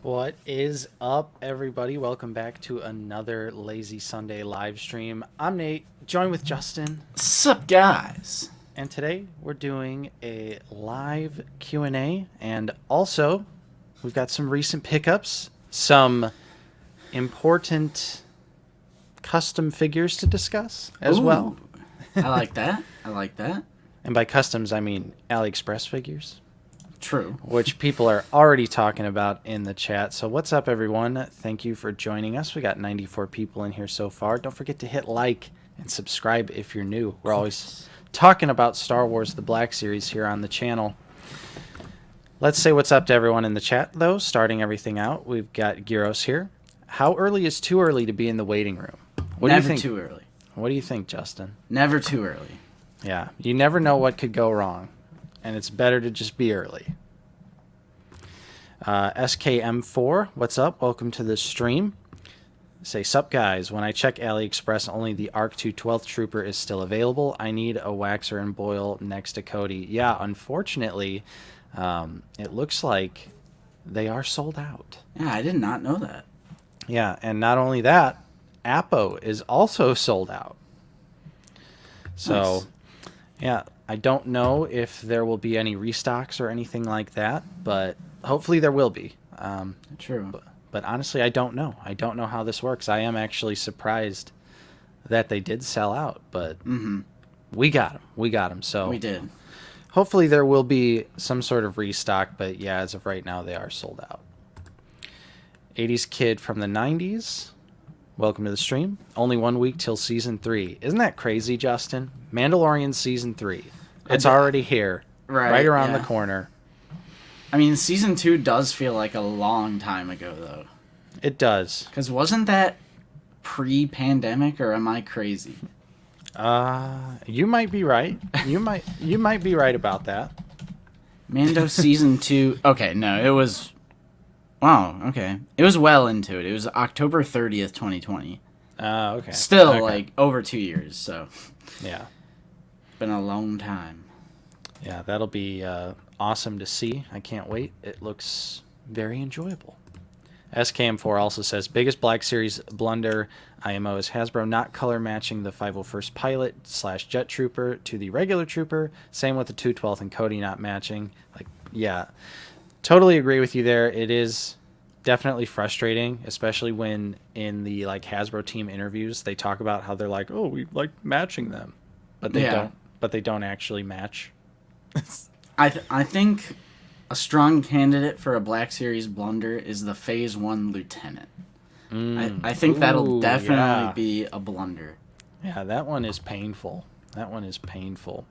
What is up, everybody? Welcome back to another Lazy Sunday live stream. I'm Nate, joined with Justin. Sup, guys? And today we're doing a live Q&A, and also we've got some recent pickups, some important custom figures to discuss as well. I like that. I like that. And by customs, I mean AliExpress figures. True. Which people are already talking about in the chat. So what's up, everyone? Thank you for joining us. We got 94 people in here so far. Don't forget to hit like and subscribe if you're new. We're always talking about Star Wars The Black Series here on the channel. Let's say what's up to everyone in the chat, though. Starting everything out, we've got Gyros here. How early is too early to be in the waiting room? What Never do you think? too early. What do you think, Justin? Never too early. Yeah, you never know what could go wrong, and it's better to just be early. SKM4, what's up? Welcome to the stream. Say, sup guys, when I check AliExpress, only the ARC 2 12th Trooper is still available. I need a waxer and boil next to Cody. Yeah, unfortunately, it looks like they are sold out. Yeah, I did not know that. Yeah, and not only that, Apo is also sold out. So, Nice. Yeah, I don't know if there will be any restocks or anything like that, but hopefully there will be. True. But honestly, I don't know. I don't know how this works. I am actually surprised that they did sell out, but we got them. We got them. So We did. hopefully there will be some sort of restock, but yeah, as of right now, they are sold out. 80s kid from the 90s. Welcome to the stream. Only 1 week till season 3. Isn't that crazy, Justin? Mandalorian season 3. It's already here. Right around the corner. I mean, season 2 does feel like a long time ago, though. It does. Because wasn't that pre-pandemic, or am I crazy? You might be right. You might be right about that. Mando season 2... Okay, no, it was... Wow, okay. It was well into it. It was October 30th, 2020. Okay. Still, Okay. like, over 2 years, so... Yeah. Been a long time. Yeah, that'll be awesome to see. I can't wait. It looks very enjoyable. SKM4 also says, biggest Black Series blunder IMO is Hasbro not color matching the 501st Pilot / Jet Trooper to the regular Trooper. Same with the 212th and Cody not matching. Like, yeah, totally agree with you there. It is definitely frustrating, especially when in the like Hasbro team interviews they talk about how they're like, oh, we like matching them, but they don't. But they don't actually match. I think a strong candidate for a Black Series blunder is the Phase 1 Lieutenant. I think that'll definitely be a blunder. Yeah, that one is painful. That one is painful.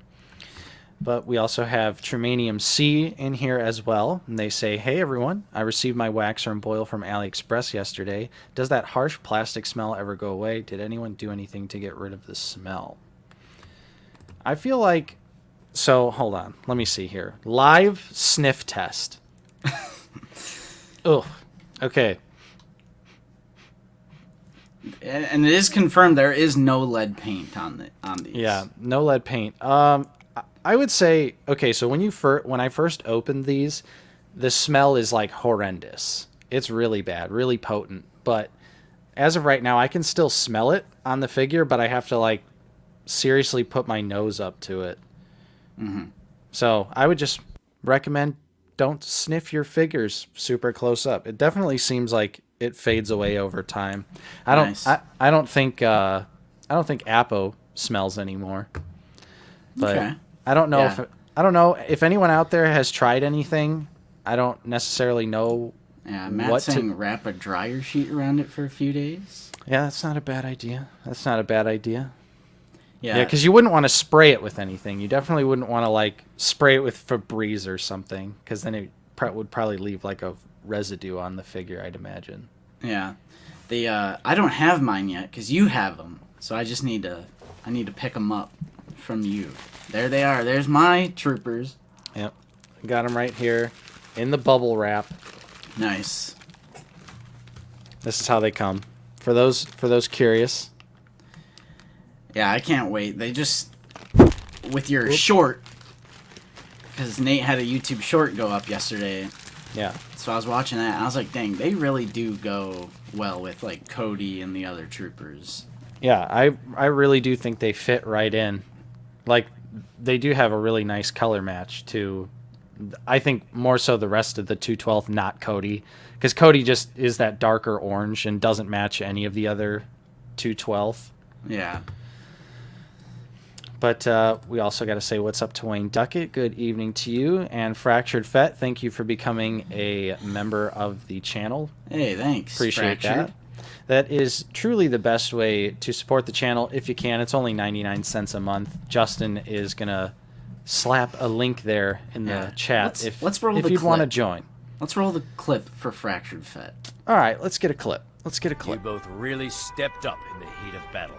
But we also have Tremanium C in here as well. And they say, hey, everyone, I received my waxer and boil from AliExpress yesterday. Does that harsh plastic smell ever go away? Did anyone do anything to get rid of the smell? I feel like... So, hold on. Let me see here. Live sniff test. Oh, okay. And it is confirmed there is no lead paint on these. Yeah, no lead paint. I would say, okay, so when I first opened these, the smell is like horrendous. It's really bad, really potent. But as of right now, I can still smell it on the figure, but I have to like seriously put my nose up to it. So I would just recommend don't sniff your figures super close up. It definitely seems like it fades away over time. I don't think Apo smells anymore. But Okay. I don't know if anyone out there has tried anything. I don't necessarily know. Yeah, Matt's saying wrap a dryer sheet around it for a few days. Yeah, that's not a bad idea. Yeah, Yeah, because you wouldn't want to spray it with anything. You definitely wouldn't want to like spray it with Febreze or something, because then it would probably leave like a residue on the figure, I'd imagine. Yeah, I don't have mine yet because you have them, so I need to pick them up from you. There they are. There's my troopers. Yep, got them right here in the bubble wrap. Nice. This is how they come. For those curious. Yeah, I can't wait. They just, with your short, because Nate had a YouTube short go up yesterday, Yeah. So I was watching that, and I was like, dang, they really do go well with, like, Cody and the other troopers. Yeah, I really do think they fit right in. Like, they do have a really nice color match to, I think, more so the rest of the 212th, not Cody. Because Cody just is that darker orange and doesn't match any of the other 212th. Yeah. But we also got to say what's up to Wayne Duckett. Good evening to you. And Fractured Fett, thank you for becoming a member of the channel. Hey, thanks. Appreciate Fractured. that. That is truly the best way to support the channel if you can. It's only 99 cents a month. Justin is going to slap a link there in the chat let's roll if the you'd want to clip. join. Let's roll the clip for Fractured Fett. All right, let's get a clip. Let's get a You clip. both really stepped up in the heat of battle.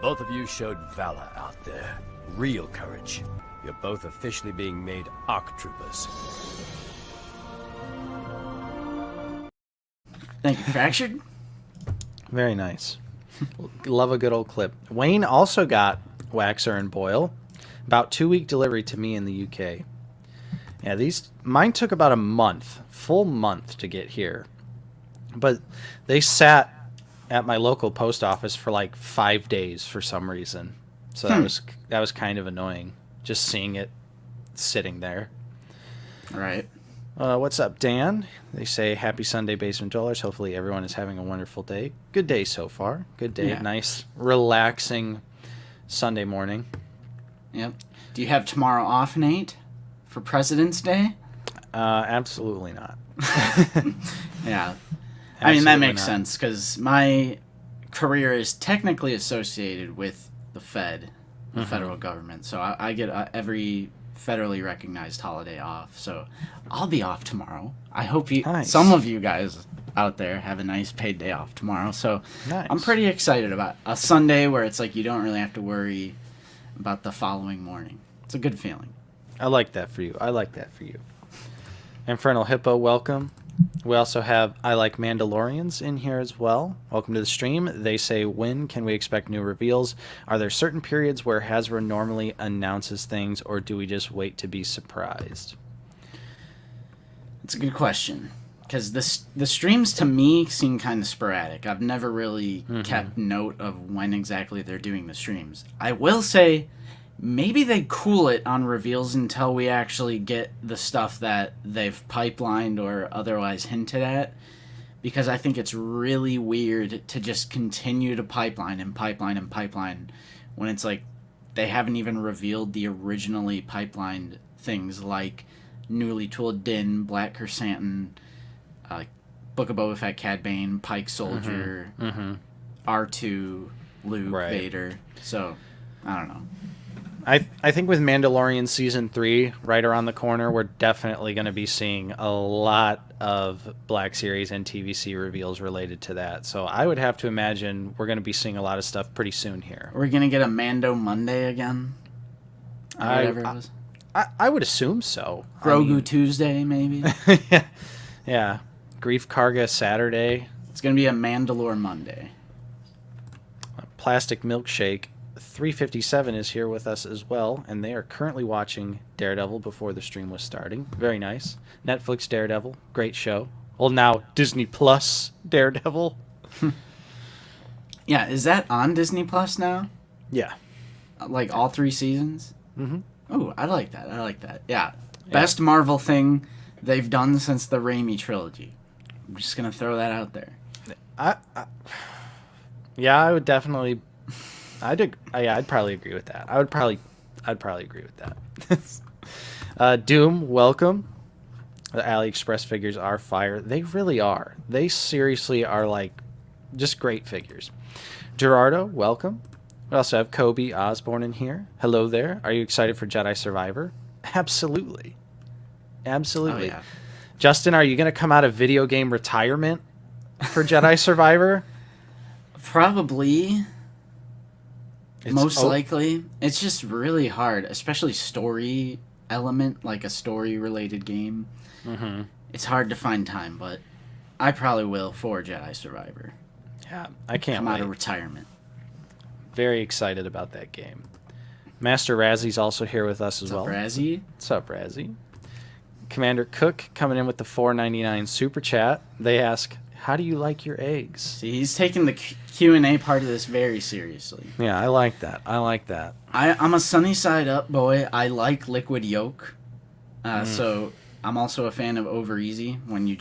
Both of you showed valor out there. Real courage. You're both officially being made ARC troopers. Thank you, Fractured. Very nice. Love a good old clip. Wayne also got Waxer and Boyle. About 2-week delivery to me in the UK. Yeah, mine took about a month, full month to get here. But they sat at my local post office for like 5 days for some reason. So that was kind of annoying, just seeing it sitting there. Right. What's up, Dan? They say happy Sunday, Basement Dwellers. Hopefully everyone is having a wonderful day. Good day so far. Good day. Yeah. Nice, relaxing Sunday morning. Yep. Do you have tomorrow off, Nate, for President's Day? Absolutely not. Yeah. I mean, that Absolutely makes not. sense, because my career is technically associated with the Fed, the federal government. So I get every federally recognized holiday off. So I'll be off tomorrow. I hope Nice. some of you guys out there have a nice paid day off tomorrow. So Nice. I'm pretty excited about a Sunday where it's like you don't really have to worry about the following morning. It's a good feeling. I like that for you. I like that for you. Infernal Hippo, welcome. We also have I Like Mandalorians in here as well. Welcome to the stream. They say, when can we expect new reveals? Are there certain periods where Hasbro normally announces things, or do we just wait to be surprised? It's a good question, because the streams to me seem kind of sporadic. I've never really kept note of when exactly they're doing the streams. I will say, maybe they cool it on reveals until we actually get the stuff that they've pipelined or otherwise hinted at, because I think it's really weird to just continue to pipeline and pipeline and pipeline when it's like they haven't even revealed the originally pipelined things like Newly Tooled Din, Black Chrysanthemum, Book of Boba Fett, Cad Bane, Pike Soldier, R2, Luke, Right. Vader. So, I don't know. I think with Mandalorian Season 3 right around the corner, we're definitely going to be seeing a lot of Black Series and TVC reveals related to that. So I would have to imagine we're going to be seeing a lot of stuff pretty soon here. Are we going to get a Mando Monday again? Or whatever it was. I would assume so. Grogu Tuesday, maybe? yeah. Yeah. Grief Karga Saturday. It's going to be a Mandalore Monday. Plastic Milkshake 357 is here with us as well, and they are currently watching Daredevil before the stream was starting. Very nice. Netflix Daredevil, great show. Well, now Disney Plus Daredevil. Yeah, is that on Disney Plus now? Yeah. Like all 3 seasons? Mm-hmm. Oh, I like that. Yeah. Best Marvel thing they've done since the Raimi trilogy. I'm just going to throw that out there. Yeah, I would definitely. I'd probably agree with that. I'd probably agree with that. Doom, welcome. The AliExpress figures are fire. They really are. They seriously are like just great figures. Gerardo, welcome. We also have Kobe Osborne in here. Hello there. Are you excited for Jedi Survivor? Absolutely. Absolutely. Oh, yeah. Justin, are you going to come out of video game retirement for Jedi Survivor? Probably. Most likely. It's just really hard, especially story element, like a story-related game. Mm-hmm. It's hard to find time, but I probably will for Jedi Survivor. Yeah, I can't Come wait. out of retirement. Very excited about that game. Master Razzy's also here with us as well. What's up, Razzie? What's up, Razzie? Commander Cook coming in with the $4.99 super chat. They ask, how do you like your eggs? See, he's taking the Q&A part of this very seriously. Yeah, I like that. I'm a sunny side up boy. I like liquid yolk. So I'm also a fan of over easy, when you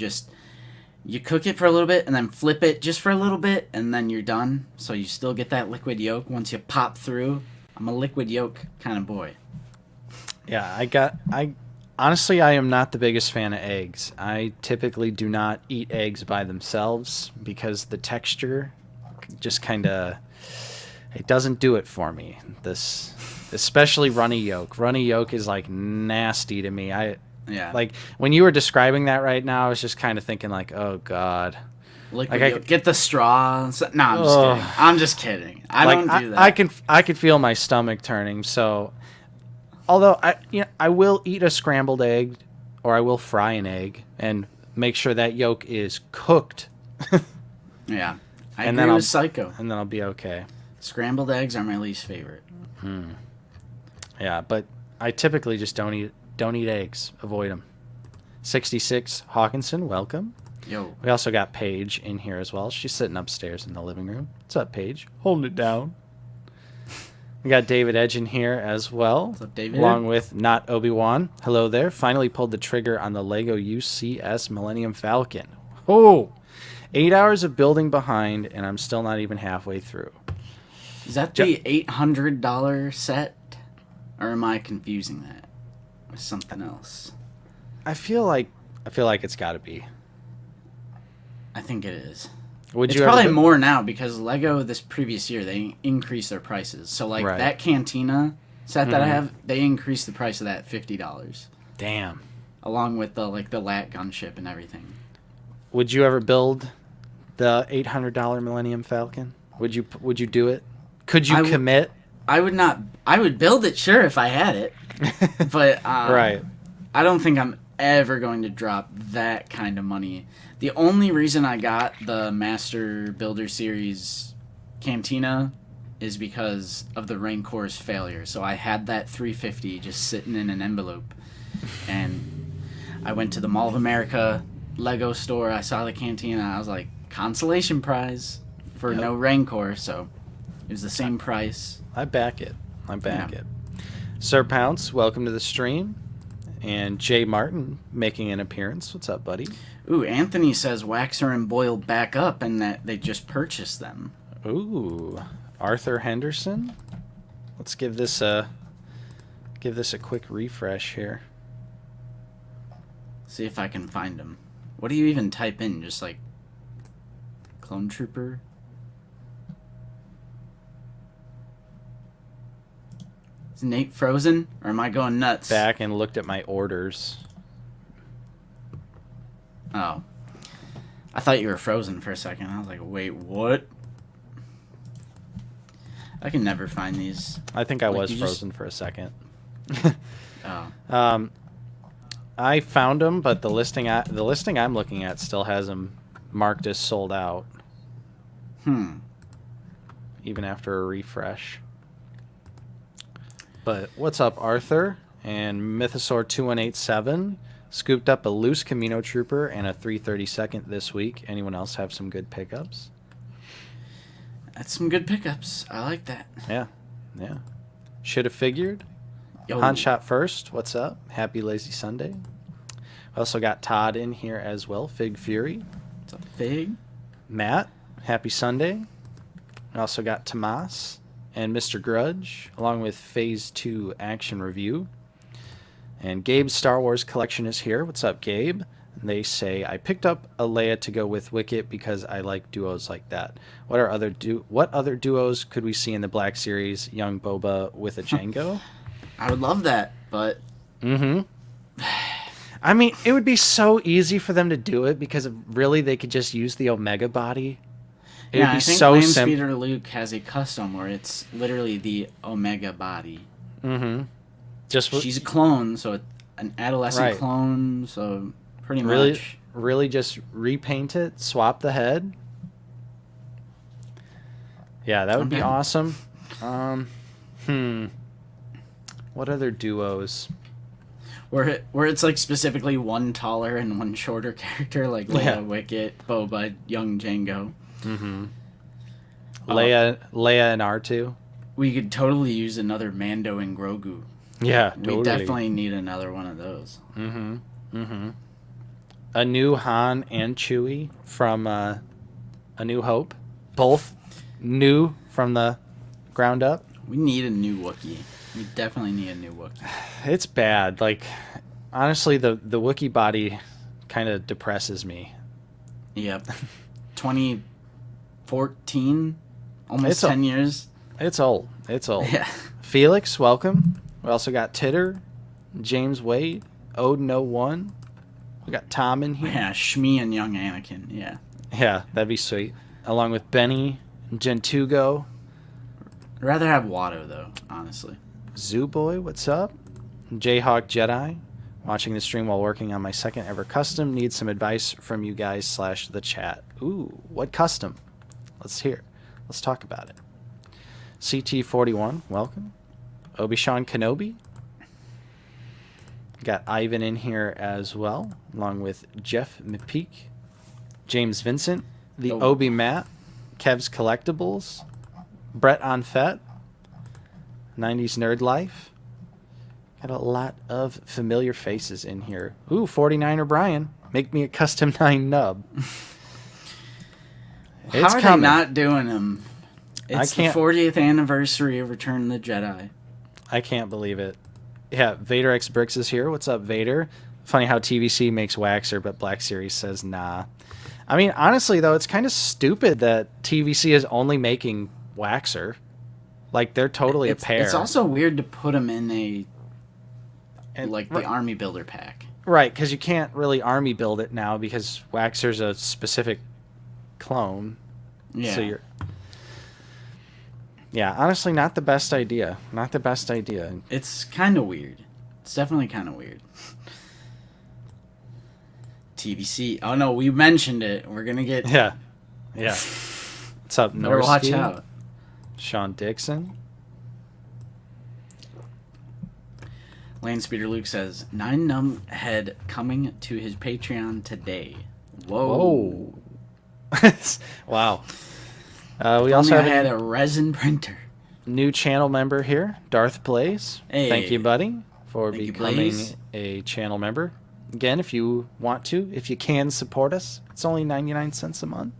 cook it for a little bit and then flip it just for a little bit and then you're done. So you still get that liquid yolk once you pop through. I'm a liquid yolk kind of boy. Yeah, honestly, I am not the biggest fan of eggs. I typically do not eat eggs by themselves because the texture just kind of, it doesn't do it for me. This, especially runny yolk. Runny yolk is like nasty to me. Yeah. Like when you were describing that right now, I was just kind of thinking like, oh God. Liquid like yolk. Get the straw. No, I'm just kidding. I don't do that. I could feel my stomach turning. So, although I will eat a scrambled egg, or I will fry an egg and make sure that yolk is cooked. Yeah, I agree with Psycho. And then I'll be okay. Scrambled eggs are my least favorite. Yeah, but I typically just don't eat eggs. Avoid them. 66 Hawkinson, welcome. Yo. We also got Paige in here as well. She's sitting upstairs in the living room. What's up, Paige? Holding it down. We got David Edge in here as well. What's up, David? Along with Not Obi-Wan. Hello there. Finally pulled the trigger on the Lego UCS Millennium Falcon. Oh! 8 hours of building behind, and I'm still not even halfway through. Is that the $800 set? Or am I confusing that with something else? I feel like it's got to be. I think it is. It's probably more now because Lego this previous year they increased their prices. So like that Cantina set that I have, they increased the price of that $50. Damn. Along with the lat gunship and everything. Would you ever build the $800 Millennium Falcon? Would you do it? Could you commit? I would not. I would build it, sure, if I had it. But right. I don't think I'm ever going to drop that kind of money. The only reason I got the Master Builder Series Cantina is because of the Raincore's failure. So I had that 350 just sitting in an envelope. And I went to the Mall of America Lego store. I saw the Cantina. I was like, consolation prize for no Raincore. So it was the same price. I back it. It. Sir Pounce, welcome to the stream. And Jay Martin making an appearance. What's up, buddy? Ooh, Anthony says Waxer and Boyle back up and that they just purchased them. Ooh, Arthur Henderson. Let's give this a quick refresh here. See if I can find them. What do you even type in? Just like Clone Trooper? Is Nate frozen? Or am I going nuts? Back and looked at my orders. Oh. I thought you were frozen for a second. I was like, wait, what? I can never find these. I think I was frozen for a second. Oh. I found them, but the listing I'm looking at still has them marked as sold out. Even after a refresh. But what's up, Arthur? And Mythosaur 2187 scooped up a loose Camino Trooper and a 332nd this week. Anyone else have some good pickups? That's some good pickups. I like that. Yeah. Should have figured. Yo. Han Shot first. What's up? Happy Lazy Sunday. We also got Todd in here as well. Fig Fury. What's up, Fig? Matt. Happy Sunday. We also got Tomas and Mr. Grudge, along with Phase 2 Action Review. And Gabe's Star Wars collection is here. What's up, Gabe? And they say, I picked up a Leia to go with Wicket because I like duos like that. What other duos could we see in the Black Series? Young Boba with a Jango? I would love that, but... I mean, it would be so easy for them to do it because really they could just use the Omega body. It would be I think so Landspeeder Luke has a custom where it's literally the Omega body. She's a clone, so an adolescent clone, so pretty much. Really just repaint it, swap the head. Yeah, that would be awesome. What other duos? where it's like specifically one taller and one shorter character, like Leia, Yeah. Wicket, Boba, young Jango. Mm-hmm. Leia and R2. We could totally use another Mando and Grogu. Yeah, We totally. definitely need another one of those. Mm-hmm. Mm-hmm. A new Han and Chewie from A New Hope. Both new from the ground up. We need a new Wookiee. We definitely need a new Wookiee. It's bad. Like, honestly, the Wookiee body kind of depresses me. Yep. 2014, almost It's 10 years. It's old. It's old. Yeah. Felix, welcome. We also got Titter, James Wade, Odin01. We got Tom in here. Yeah, Shmi and young Anakin. Yeah. Yeah, that'd be sweet. Along with Benny, Gentugo, I'd rather have Watto, though, honestly. Zoo Boy, what's up? Jayhawk Jedi, watching the stream while working on my second ever custom. Need some advice from you guys / the chat. Ooh, what custom? Let's hear. Let's talk about it. CT41, welcome. Obi-Wan Kenobi. Got Ivan in here as well, along with Jeff McPeak, James Vincent, the Oh. Obi Matt, Kev's Collectibles, Brett on Fet, 90s Nerd Life. Got a lot of familiar faces in here. Ooh, 49er Brian. Make me a custom 9 nub. How are they not doing them? It's the can't- 40th anniversary of Return of the Jedi. I can't believe it. Yeah, Vader X Bricks is here. What's up, Vader? Funny how TVC makes Waxer, but Black Series says nah. I mean, honestly, though, it's kind of stupid that TVC is only making Waxer. Like, they're totally a pair. It's also weird to put them in the Right. Army Builder pack. Right, because you can't really army build it now because Waxer's a specific clone. Yeah. So yeah, honestly, not the best idea. Not the best idea. It's kind of weird. It's definitely kind of weird. TVC. Oh no, we mentioned it. We're gonna get. Yeah. Yeah. What's up, Better watch Norsky? out. Sean Dixon. Lane Speeder Luke says 9 Numbhead coming to his Patreon today. Whoa. Whoa. Wow. We also have had a a resin printer. new channel member here, Darth Blaze. Hey. Thank you, buddy, for Thank you, becoming Blaze. a channel member. Again, if you want to, if you can support us, it's only 99 cents a month.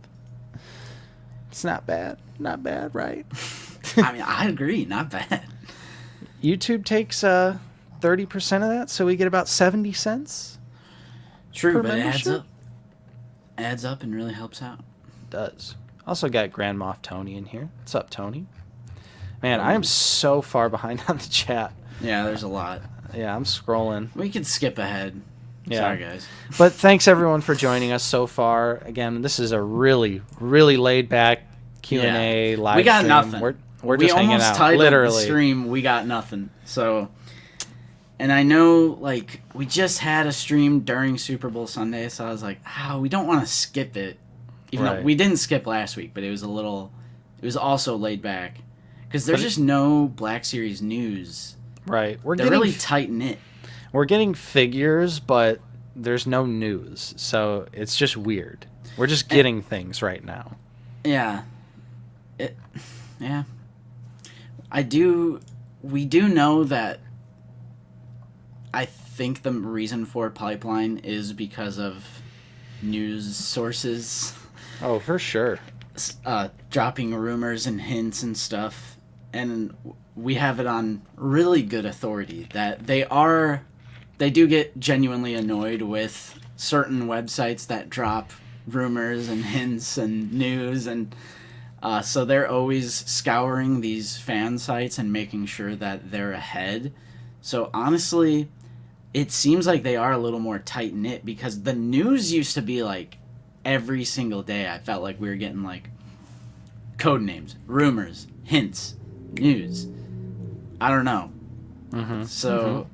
It's not bad. Not bad, right? I mean, I agree. Not bad. YouTube takes 30% of that, so we get about 70 cents. True, Per but it adds membership? up. Adds up and really helps out. Does. Also got Grand Moff Tony in here. What's up, Tony? Man, I am so far behind on the chat. Yeah, there's a lot. Yeah, I'm scrolling. We could skip ahead. Yeah. Sorry, guys. But thanks everyone for joining us so far. Again, this is a really, really laid back Q&A live We got stream. nothing. We're just hanging almost out. titled Literally. the stream, we got nothing. So, and I know, like, we just had a stream during Super Bowl Sunday, so I was like, we don't want to skip it. Even though Right. we didn't skip last week, but it was also laid back. Because there's just no Black Series news. Right. They're really tight-knit. We're getting figures, but there's no news. So it's just weird. We're just getting things right now. Yeah. Yeah. We do know that I think the reason for Pipeline is because of news sources Oh, for sure. dropping rumors and hints and stuff. And we have it on really good authority that they do get genuinely annoyed with certain websites that drop rumors and hints and news, and so they're always scouring these fan sites and making sure that they're ahead. So honestly, it seems like they are a little more tight-knit, because the news used to be like every single day. I felt like we were getting like code names, rumors, hints, news. I don't know. Mm-hmm. So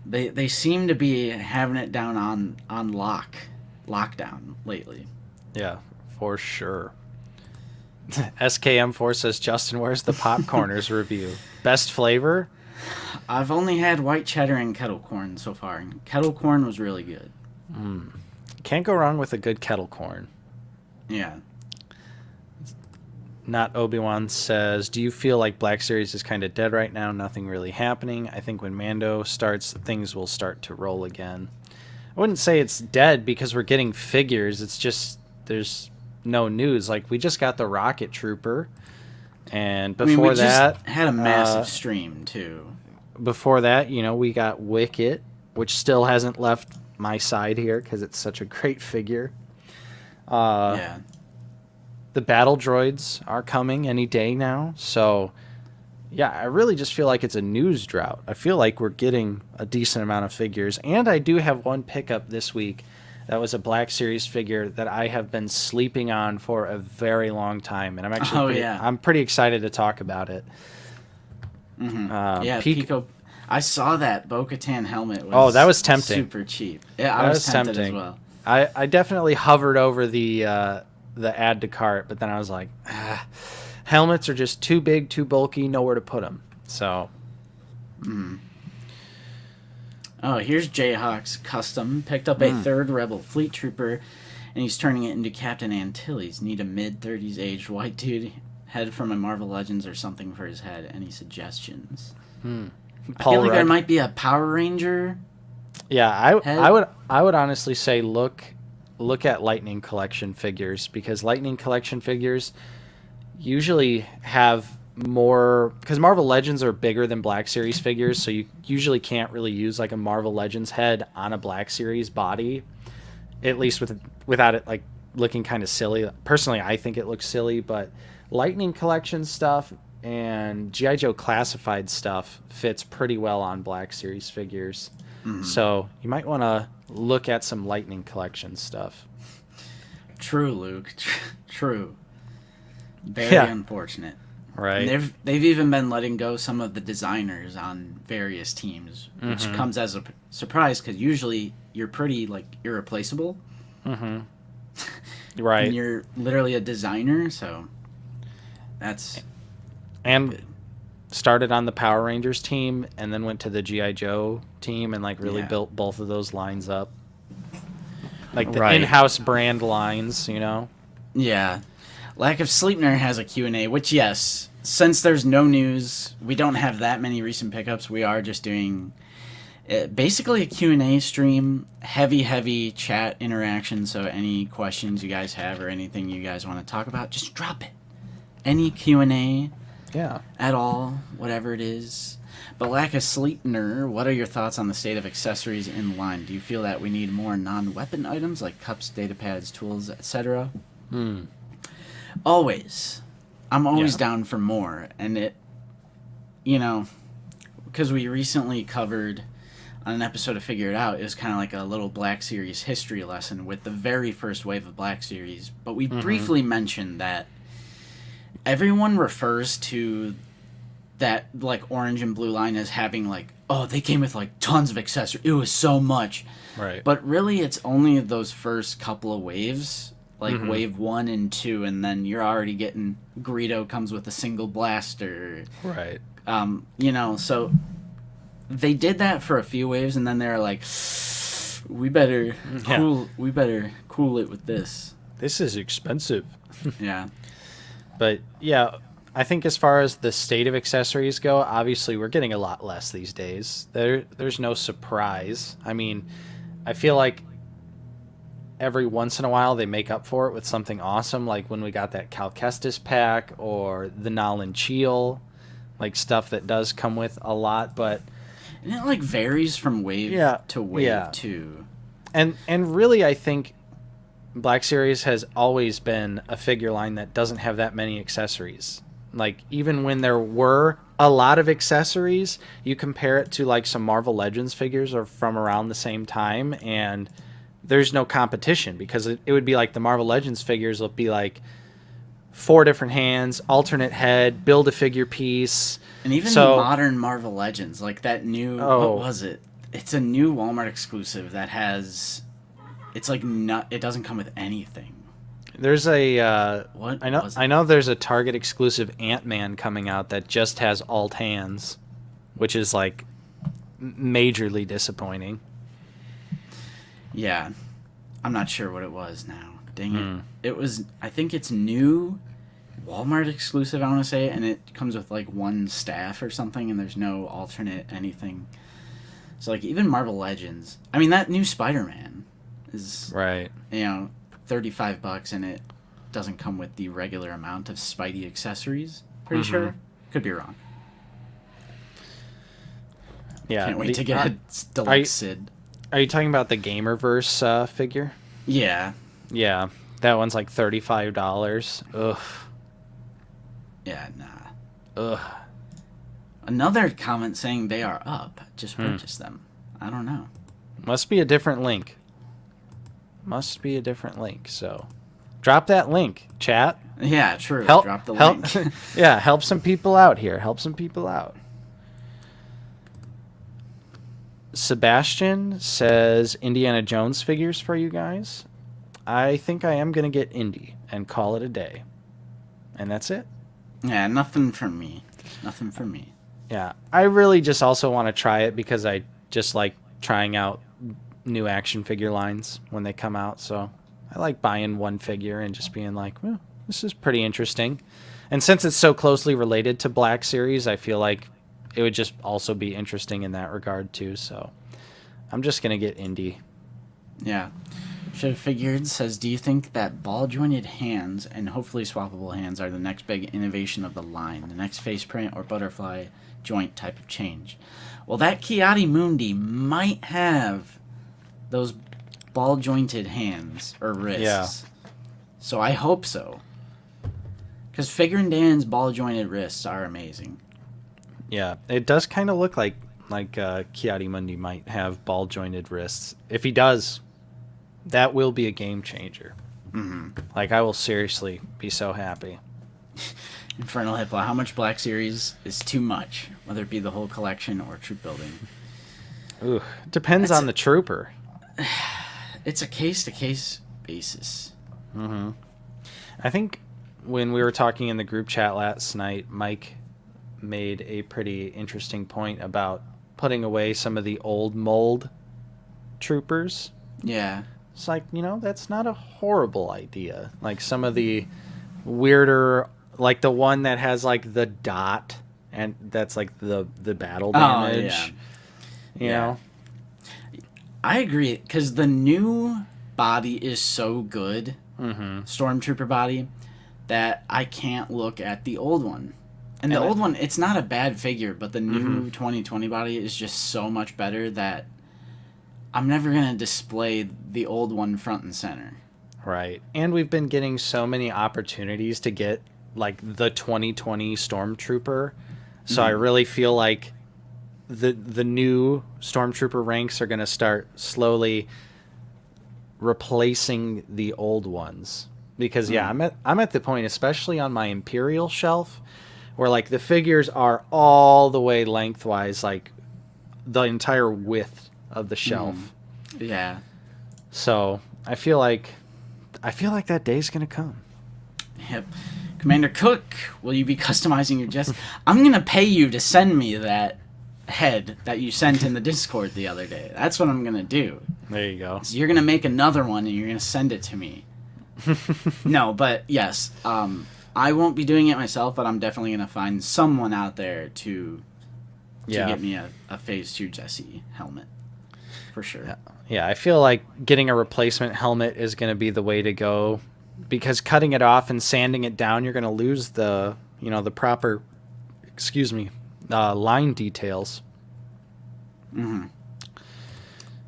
they seem to be having it down on lockdown lately. Yeah, for sure. SKM4 says, Justin, where's the Popcorners review? Best flavor? I've only had white cheddar and kettle corn so far, and kettle corn was really good. Can't go wrong with a good kettle corn. Yeah. Not Obi-Wan says, do you feel like Black Series is kind of dead right now? Nothing really happening. I think when Mando starts, things will start to roll again. I wouldn't say it's dead because we're getting figures. It's just there's no news. Like, we just got the Rocket Trooper. And before we that... just had a massive stream, too. Before that, you know, we got Wicket, which still hasn't left my side here because it's such a great figure. Yeah. The battle droids are coming any day now. So, yeah, I really just feel like it's a news drought. I feel like we're getting a decent amount of figures. And I do have one pickup this week that was a Black Series figure that I have been sleeping on for a very long time. And I'm actually I'm pretty excited to talk about it. Yeah, Pico. I saw that Bo-Katan helmet was that was tempting. Super cheap. Yeah, I was tempted as well. I definitely hovered over the add to cart, but then I was like, helmets are just too big, too bulky, nowhere to put them. So, Oh, here's Jayhawk's custom. Picked up a third Rebel Fleet Trooper, and he's turning it into Captain Antilles. Need a mid-30s aged white dude head from a Marvel Legends or something for his head. Any suggestions? I feel like there might be a Power Ranger. Yeah, I would honestly say look at Lightning Collection figures, because Lightning Collection figures usually have more, because Marvel Legends are bigger than Black Series figures, so you usually can't really use like a Marvel Legends head on a Black Series body, at least without it like looking kind of silly. Personally, I think it looks silly, but Lightning Collection stuff and G.I. Joe Classified stuff fits pretty well on Black Series figures. So you might want to look at some Lightning Collection stuff. True, Luke. True. Very unfortunate. Right. And they've even been letting go some of the designers on various teams, which comes as a surprise because usually you're pretty like irreplaceable. Right. And you're literally a designer, so that's good. Started on the Power Rangers team and then went to the G.I. Joe team and like really built both of those lines up. Like the in-house brand lines, you know? Yeah. Lack of Sleepner has a Q&A, which, yes, since there's no news, we don't have that many recent pickups. We are just doing basically a Q&A stream, heavy chat interaction. So any questions you guys have or anything you guys want to talk about, just drop it. Any Q&A at all, whatever it is. But lack of Sleepner, what are your thoughts on the state of accessories in the line? Do you feel that we need more non-weapon items like cups, data pads, tools, etc.? Always. I'm always down for more. And it, you know, because we recently covered on an episode of Figure It Out, it was kind of like a little Black Series history lesson with the very first wave of Black Series. But we briefly mentioned that everyone refers to that like orange and blue line as having like, oh, they came with like tons of accessories. It was so much. Right. But really it's only those first couple of waves, like wave 1 and 2, and then you're already getting Greedo comes with a single blaster. Right. You know, so they did that for a few waves and then they're like, we better cool it with this. This is expensive. Yeah. But yeah, I think as far as the state of accessories go, obviously we're getting a lot less these days. There's no surprise. I mean, I feel like every once in a while they make up for it with something awesome, like when we got that Cal Kestis pack or the Nalin Cheel, like stuff that does come with a lot, but and it like varies from wave to wave too. And really I think Black Series has always been a figure line that doesn't have that many accessories. Like, even when there were a lot of accessories, you compare it to, like, some Marvel Legends figures or from around the same time, and there's no competition, because it would be like the Marvel Legends figures would be, like, 4 different hands, alternate head, build-a-figure piece. And even the modern Marvel Legends, like that new... what was it? It's a new Walmart exclusive that has... It's like it doesn't come with anything. There's a I know there's a Target exclusive Ant-Man coming out that just has alt hands. which is like majorly disappointing. Yeah. I'm not sure what it was now. Dang it. It was, I think it's new Walmart exclusive, I want to say, and it comes with like one staff or something, and there's no alternate anything. So like even Marvel Legends, I mean that new Spider-Man is Right. $35, and it doesn't come with the regular amount of Spidey accessories. Pretty sure. Could be wrong. Yeah. Can't wait to get a deluxe Sid. Are you talking about the Gamerverse figure? Yeah. Yeah. That one's like $35. Ugh. Yeah, nah. Ugh. Another comment saying they are up. Just purchase them. I don't know. Must be a different link. So drop that link, chat. Yeah, true. Help, Drop the help, link. yeah, help some people out here. Help some people out. Sebastian says Indiana Jones figures for you guys. I think I am going to get Indy and call it a day. And that's it. Yeah, nothing from me. Yeah, I really just also want to try it because I just like trying out new action figure lines when they come out. So I like buying one figure and just being like, well, this is pretty interesting. And since it's so closely related to Black Series, I feel like it would just also be interesting in that regard too. So I'm just going to get Indy. Yeah. Should have figured says, do you think that ball jointed hands and hopefully swappable hands are the next big innovation of the line, the next face print or butterfly joint type of change? Well, that Kiadi Mundi might have those ball jointed hands or wrists. Yeah. So I hope so. Because Figure and Dan's ball jointed wrists are amazing. Yeah, it does kind of look like Kiadi Mundi might have ball jointed wrists. If he does, that will be a game changer. Like, I will seriously be so happy. Infernal Hippo, how much Black Series is too much, whether it be the whole collection or troop building? Ooh, depends on the trooper. It's a case-to-case basis. I think when we were talking in the group chat last night, Mike made a pretty interesting point about putting away some of the old mold troopers. Yeah. It's like, that's not a horrible idea. Like some of the weirder, like the one that has like the dot and that's like the battle damage. You know? I agree, because the new body is so good, Stormtrooper body, that I can't look at the old one. And the old one, it's not a bad figure, but the new 2020 body is just so much better that I'm never going to display the old one front and center. Right. And we've been getting so many opportunities to get like the 2020 Stormtrooper. So I really feel like the new Stormtrooper ranks are going to start slowly replacing the old ones. Because I'm at the point, especially on my Imperial shelf, where like the figures are all the way lengthwise, like the entire width of the shelf. Yeah. So I feel like that day's gonna come. Yep. Commander Cook, will you be customizing your Jess? I'm gonna pay you to send me that head that you sent in the Discord the other day. That's what I'm gonna do. There you go. So you're gonna make another one and you're gonna send it to me. No, but yes, I won't be doing it myself, but I'm definitely gonna find someone out there to get me a Phase 2 Jesse helmet. For sure. Yeah, I feel like getting a replacement helmet is going to be the way to go, because cutting it off and sanding it down, you're going to lose the proper, line details.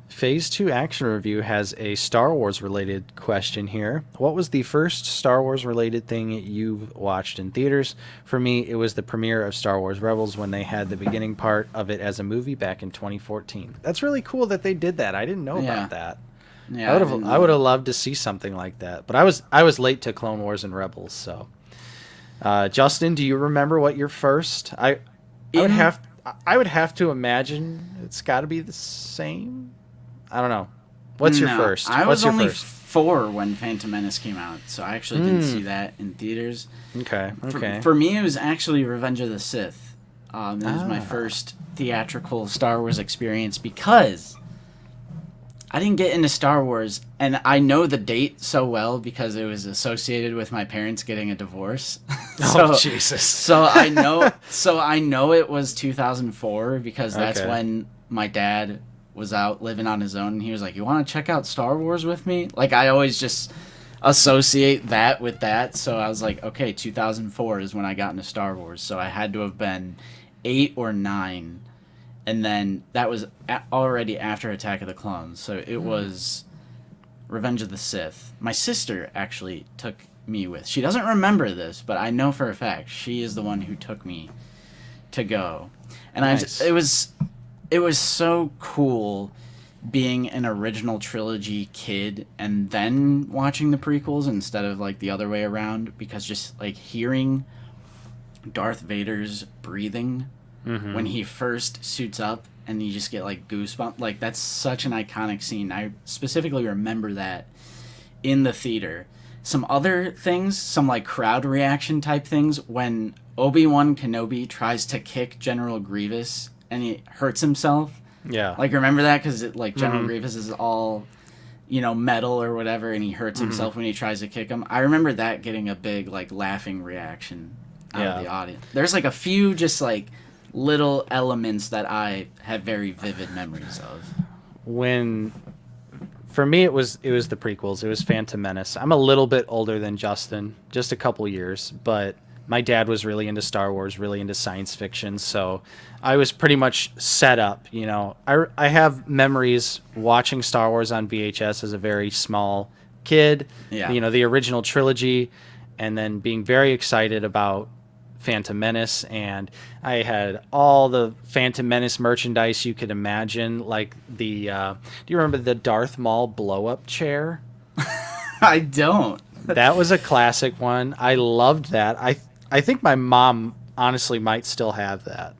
Phase 2 Action Review has a Star Wars related question here. What was the first Star Wars related thing you've watched in theaters? For me, it was the premiere of Star Wars Rebels when they had the beginning part of it as a movie back in 2014. That's really cool that they did that. I didn't know about that. Yeah, I would have loved to see something like that. But I was late to Clone Wars and Rebels, so Justin, do you remember what your first? I would have to imagine it's got to be the same. I don't know. What's your first? I was only 4 when Phantom Menace came out, so I actually didn't see that in theaters. Okay. For me, it was actually Revenge of the Sith. It was my first theatrical Star Wars experience because I didn't get into Star Wars, and I know the date so well because it was associated with my parents getting a divorce. Oh, Jesus. So I know it was 2004 because that's Okay. when my dad was out living on his own, and he was like, "You want to check out Star Wars with me?" Like, I always just associate that with that, so I was like, okay, 2004 is when I got into Star Wars, so I had to have been 8 or 9. And then that was already after Attack of the Clones. So it was Revenge of the Sith. My sister actually took me with. She doesn't remember this, but I know for a fact she is the one who took me to go. And Nice. it was so cool being an original trilogy kid and then watching the prequels instead of like the other way around, because just like hearing Darth Vader's breathing when he first suits up and you just get like goosebumps, like that's such an iconic scene. I specifically remember that in the theater. Some other things, some like crowd reaction type things, when Obi-Wan Kenobi tries to kick General Grievous and he hurts himself. Yeah. Like, remember that? Because like General Grievous is all, metal or whatever, and he hurts himself when he tries to kick him. I remember that getting a big like laughing reaction out of the audience. There's like a few just like little elements that I have very vivid memories of. For me, it was the prequels. It was Phantom Menace. I'm a little bit older than Justin, just a couple years, but my dad was really into Star Wars, really into science fiction, so I was pretty much set up. I have memories watching Star Wars on VHS as a very small kid. Yeah. The original trilogy, and then being very excited about Phantom Menace, and I had all the Phantom Menace merchandise you could imagine, like the do you remember the Darth Maul blow-up chair? I don't. That was a classic one. I loved that. I think my mom honestly might still have that.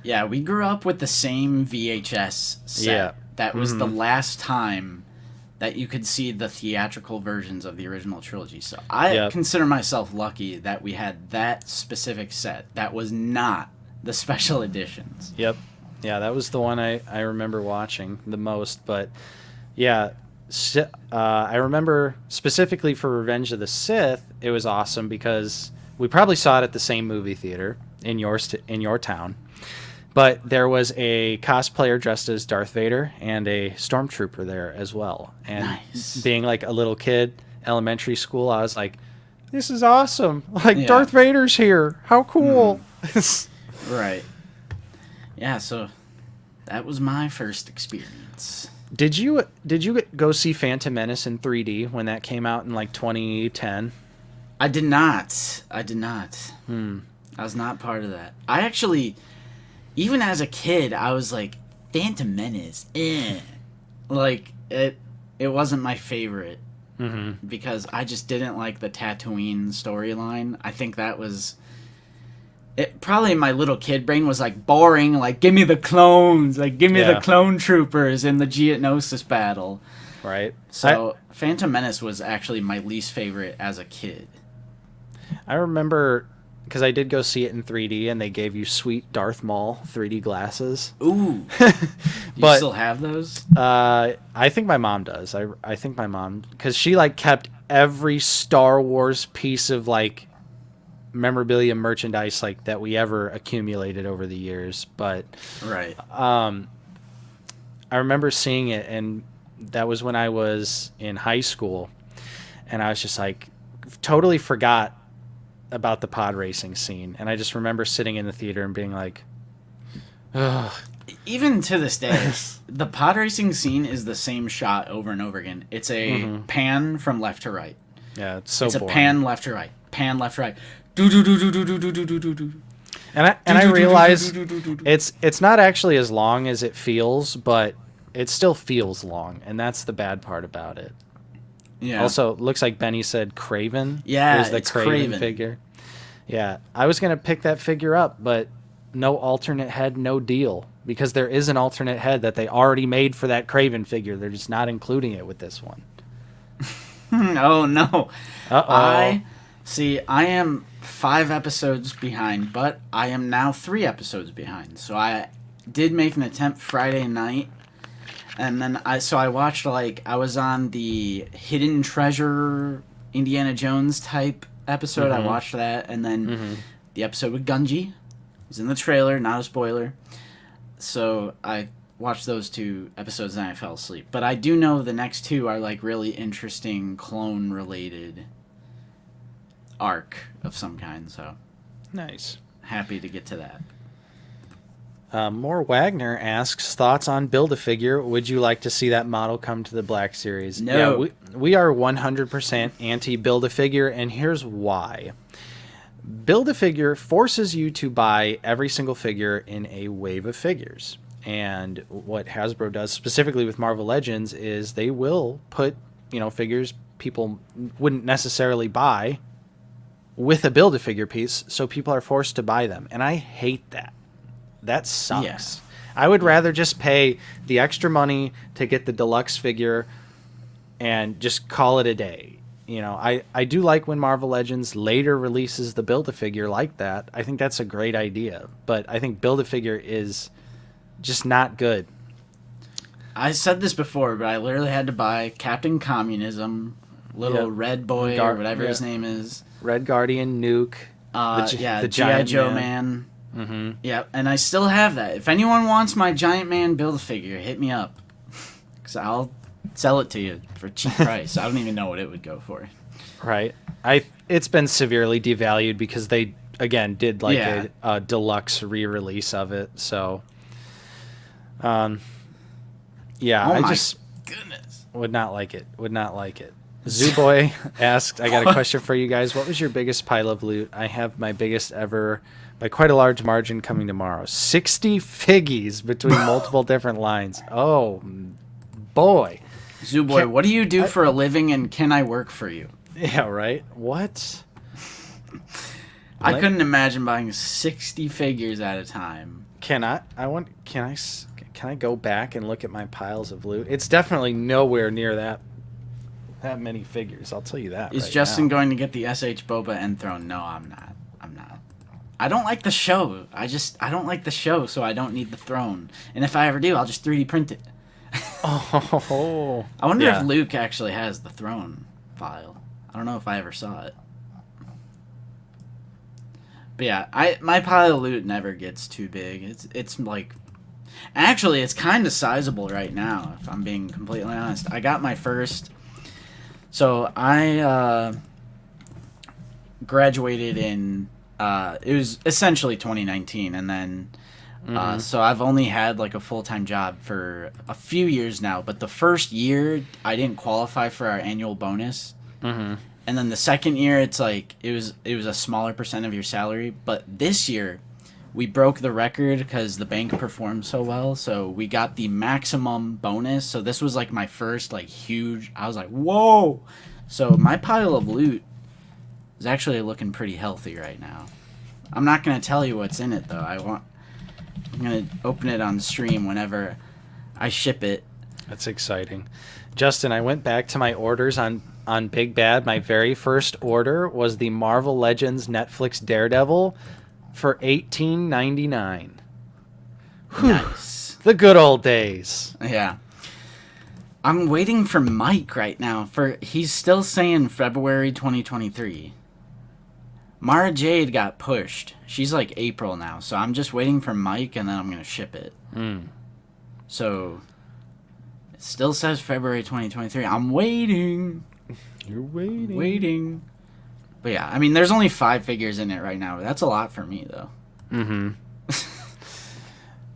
Yeah, we grew up with the same VHS set. Yeah. That was the last time that you could see the theatrical versions of the original trilogy. So I consider myself lucky that we had that specific set. That was not the special editions. Yep. Yeah, that was the one I remember watching the most. But yeah, I remember specifically for Revenge of the Sith, it was awesome because we probably saw it at the same movie theater in your town. But there was a cosplayer dressed as Darth Vader and a stormtrooper there as well. And Nice. Being like a little kid, elementary school, I was like, this is awesome. Like, Yeah. Darth Vader's here. How cool. Right. Yeah, so that was my first experience. Did you go see Phantom Menace in 3D when that came out in like 2010? I did not. I was not part of that. I actually, even as a kid, I was like, Phantom Menace, like it wasn't my favorite because I just didn't like the Tatooine storyline. I think that was it. Probably my little kid brain was like boring. Like, give me the clones. Like, give me the clone troopers in the Geonosis battle. Right. So Phantom Menace was actually my least favorite as a kid. I remember because I did go see it in 3D, and they gave you sweet Darth Maul 3D glasses. Ooh. Do you still have those? I think my mom does. I think my mom, because she like kept every Star Wars piece of like memorabilia merchandise like that we ever accumulated over the years. But Right. I remember seeing it, and that was when I was in high school, and I was just like totally forgot about the pod racing scene, and I just remember sitting in the theater and being like, ugh. Even to this day, the pod racing scene is the same shot over and over again. It's a pan from left to right. Yeah, it's so It's boring. a pan left to right. Pan left to right. Do do do do do do do do do do do. And I realize it's not actually as long as it feels, but it still feels long, and that's the bad part about it. Yeah. Also, looks like Benny said Craven. Yeah, is the it's Craven Craven. figure. Yeah, I was gonna pick that figure up, but no alternate head, no deal, because there is an alternate head that they already made for that Craven figure. They're just not including it with this one. Oh no. Uh-oh. I See, I am 5 episodes behind, but I am now 3 episodes behind. So I did make an attempt Friday night, and then I watched, like, I was on the Hidden Treasure Indiana Jones type episode. I watched that, and then the episode with Gunji was in the trailer, not a spoiler. So I watched those 2 episodes and I fell asleep. But I do know the next 2 are, like, really interesting clone-related arc of some kind, so Nice. happy to get to that. More Wagner asks, thoughts on Build-A-Figure. Would you like to see that model come to the Black Series? No. Yeah, we are 100% anti-Build-A-Figure, and here's why. Build-A-Figure forces you to buy every single figure in a wave of figures. And what Hasbro does specifically with Marvel Legends is they will put, figures people wouldn't necessarily buy with a Build-A-Figure piece, so people are forced to buy them. And I hate that. That sucks. Yes. I would rather just pay the extra money to get the deluxe figure and just call it a day. I do like when Marvel Legends later releases the Build-A-Figure like that. I think that's a great idea. But I think Build-A-Figure is just not good. I said this before, but I literally had to buy Captain Communism, little red boy, or whatever his name is. Red Guardian, Nuke. The G.I. Joe man. Mm-hmm. Yeah, and I still have that. If anyone wants my Giant Man Build-A-Figure, hit me up. Because I'll sell it to you for a cheap price. I don't even know what it would go for. Right. It's been severely devalued because they, again, did a deluxe re-release of it. So, Oh my just goodness. would not like it. Zooboy asks, I got a question for you guys. What was your biggest pile of loot? I have my biggest ever by quite a large margin coming tomorrow. 60 figgies between multiple different lines. Oh, boy. Zooboy, what do you do for a living, and can I work for you? Yeah, right? What? I couldn't imagine buying 60 figures at a time. Can I go back and look at my piles of loot? It's definitely nowhere near that many figures. I'll tell you that. Is right Justin now. going to get the SH Boba End Throne? No, I'm not. I don't like the show. I don't like the show, so I don't need the throne. And if I ever do, I'll just 3D print it. Oh. I wonder if Luke actually has the throne file. I don't know if I ever saw it. But yeah, my pile of loot never gets too big. It's like, actually, it's kind of sizable right now, if I'm being completely honest. I got my first. So I graduated in it was essentially 2019, and then so I've only had like a full-time job for a few years now. But the first year I didn't qualify for our annual bonus, and then the second year it's like it was a smaller percent of your salary. But this year we broke the record because the bank performed so well, so we got the maximum bonus. So this was like my first like huge. I was like, whoa! So my pile of loot is actually looking pretty healthy right now. I'm not gonna tell you what's in it though. I'm gonna open it on stream whenever I ship it. That's exciting. Justin, I went back to my orders on Big Bad. My very first order was the Marvel Legends Netflix Daredevil for $18.99. Nice. The good old days. Yeah. I'm waiting for Mike right now. He's still saying February 2023. Mara Jade got pushed. She's like April now, so I'm just waiting for Mike, and then I'm gonna ship it. So it still says February 2023. I'm waiting. You're waiting. Waiting. But yeah, I mean, there's only 5 figures in it right now. That's a lot for me, though.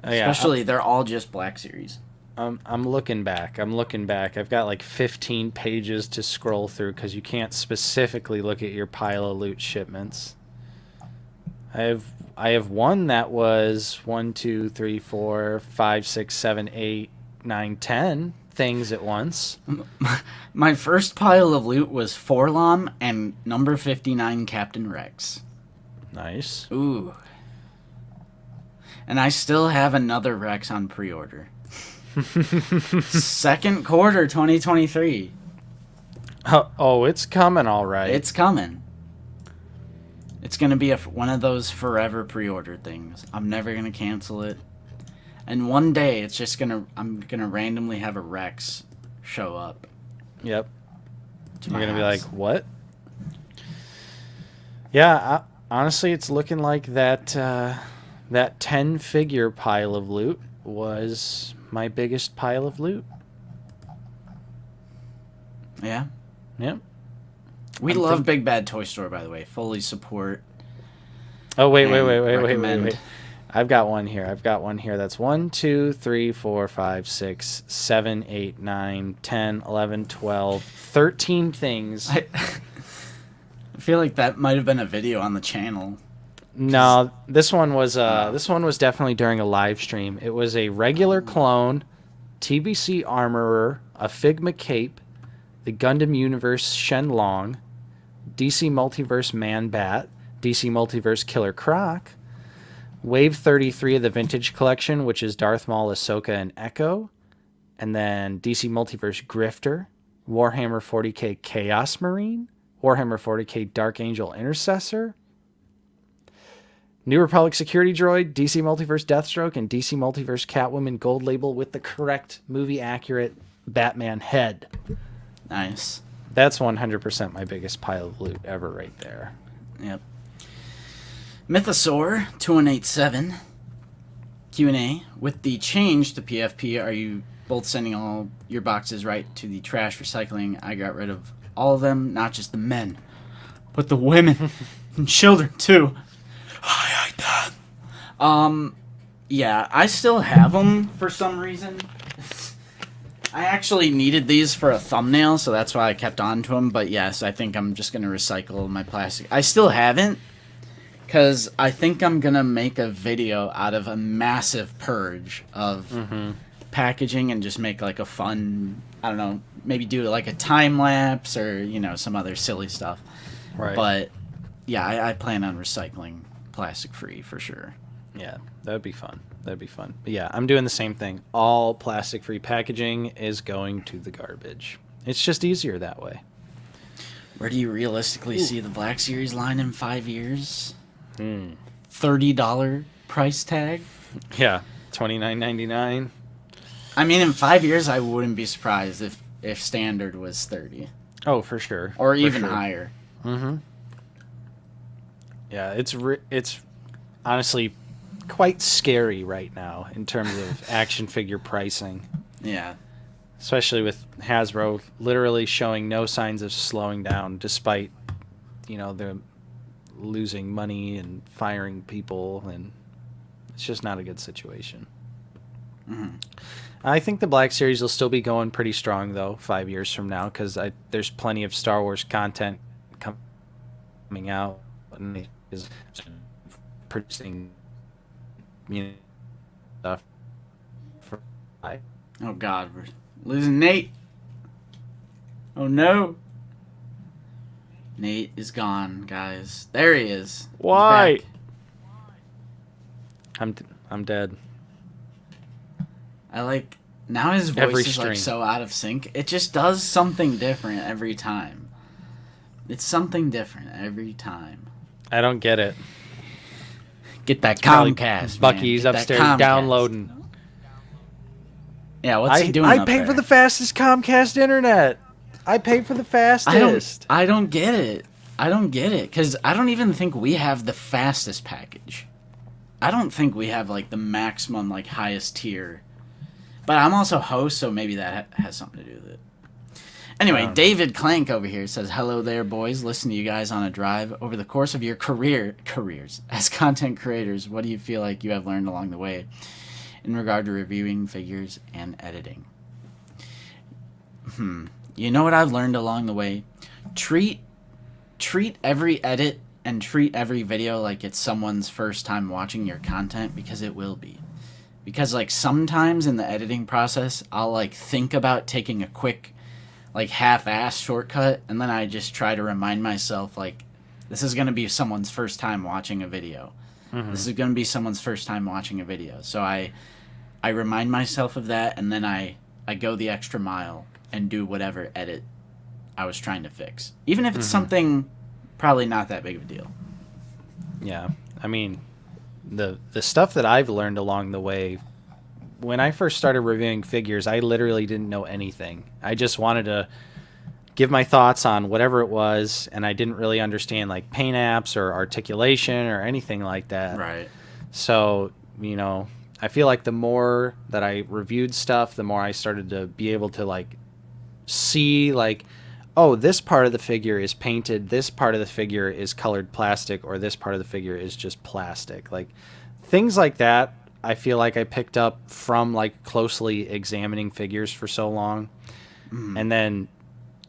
Especially, they're all just Black Series. I'm looking back. I've got like 15 pages to scroll through because you can't specifically look at your pile of loot shipments. I have one that was 1, 2, 3, 4, 5, 6, 7, 8, 9, 10 things at once. My first pile of loot was Forlom and number 59 Captain Rex. Nice. Ooh. And I still have another Rex on pre-order. Second quarter 2023. Oh, it's coming all right. It's coming. It's gonna be one of those forever pre-order things. I'm never gonna cancel it. And one day, it's just I'm gonna randomly have a Rex show up. Yep. To You're my gonna be house. like, what? Yeah, honestly, it's looking like that 10-figure pile of loot was my biggest pile of loot. Yeah. Yep. We love Big Bad Toy Store, by the way. Fully support. Oh, wait. recommend. I've got one here. That's 1, 2, 3, 4, 5, 6, 7, 8, 9, 10, 11, 12, 13 things. I feel like that might have been a video on the channel. No, this one was definitely during a live stream. It was a regular clone, TBC Armorer, a Figma Cape, the Gundam Universe Shenlong, DC Multiverse Man Bat, DC Multiverse Killer Croc, Wave 33 of the Vintage Collection, which is Darth Maul, Ahsoka, and Echo, and then DC Multiverse Grifter, Warhammer 40k Chaos Marine, Warhammer 40k Dark Angel Intercessor, New Republic Security Droid, DC Multiverse Deathstroke, and DC Multiverse Catwoman Gold Label with the correct movie-accurate Batman head. Nice. That's 100% my biggest pile of loot ever right there. Yep. Mythosaur 2187 Q&A. With the change to PFP, are you both sending all your boxes right to the trash recycling? I got rid of all of them, not just the men, but the women and children too. I hate that. Yeah, I still have them for some reason. I actually needed these for a thumbnail, so that's why I kept on to them. But yes, I think I'm just going to recycle my plastic. I still haven't, because I think I'm going to make a video out of a massive purge of packaging and just make like a fun, I don't know, maybe do like a time lapse or, you know, some other silly stuff. Right. But yeah, I plan on recycling plastic free for sure. Yeah, that would be fun. But yeah, I'm doing the same thing. All plastic free packaging is going to the garbage. It's just easier that way. Where do you realistically see the Black Series line in 5 years? $30 price tag? Yeah, $29.99. I mean, in 5 years, I wouldn't be surprised if standard was 30. Oh, for sure. Or For even sure. higher. Mm-hmm. Yeah, it's honestly quite scary right now in terms of action figure pricing. Yeah. Especially with Hasbro literally showing no signs of slowing down despite, you know, they're losing money and firing people, and it's just not a good situation. Mm-hmm. I think the Black Series will still be going pretty strong, though, 5 years from now, because there's plenty of Star Wars content coming out, and is producing, you know, stuff for. Oh, God. We're losing Nate. Oh, no. Nate is gone, guys. There he is. He's Why? back. I'm dead. I like... Now his voice Every is like stream. so out of sync. It just does something different every time. It's something different every time. I don't get it. Get that Probably Comcast, Bucky's man. Get that upstairs Comcast. downloading. Yeah, what's he doing I up pay there? for the fastest Comcast internet. I pay for the fastest. I don't get it. I don't get it, because I don't even think we have the fastest package. I don't think we have, like, the maximum, like, highest tier. But I'm also host, so maybe that has something to do with it. Anyway, David Clank over here says, hello there, boys. Listen to you guys on a drive. Over the course of your careers as content creators, what do you feel like you have learned along the way in regard to reviewing figures and editing? You know what I've learned along the way? Treat every edit and treat every video like it's someone's first time watching your content, because it will be. Because, like, sometimes in the editing process, I'll, like, think about taking a quick, like, half-ass shortcut, and then I just try to remind myself, like, this is going to be someone's first time watching a video. This is going to be someone's first time watching a video. So I remind myself of that, and then I go the extra mile and do whatever edit I was trying to fix. Even if it's something probably not that big of a deal. Yeah. I mean, the stuff that I've learned along the way, when I first started reviewing figures, I literally didn't know anything. I just wanted to give my thoughts on whatever it was, and I didn't really understand like paint apps or articulation or anything like that. Right. So, I feel like the more that I reviewed stuff, the more I started to be able to like see like, oh, this part of the figure is painted, this part of the figure is colored plastic, or this part of the figure is just plastic. Like things like that, I feel like I picked up from like closely examining figures for so long. And then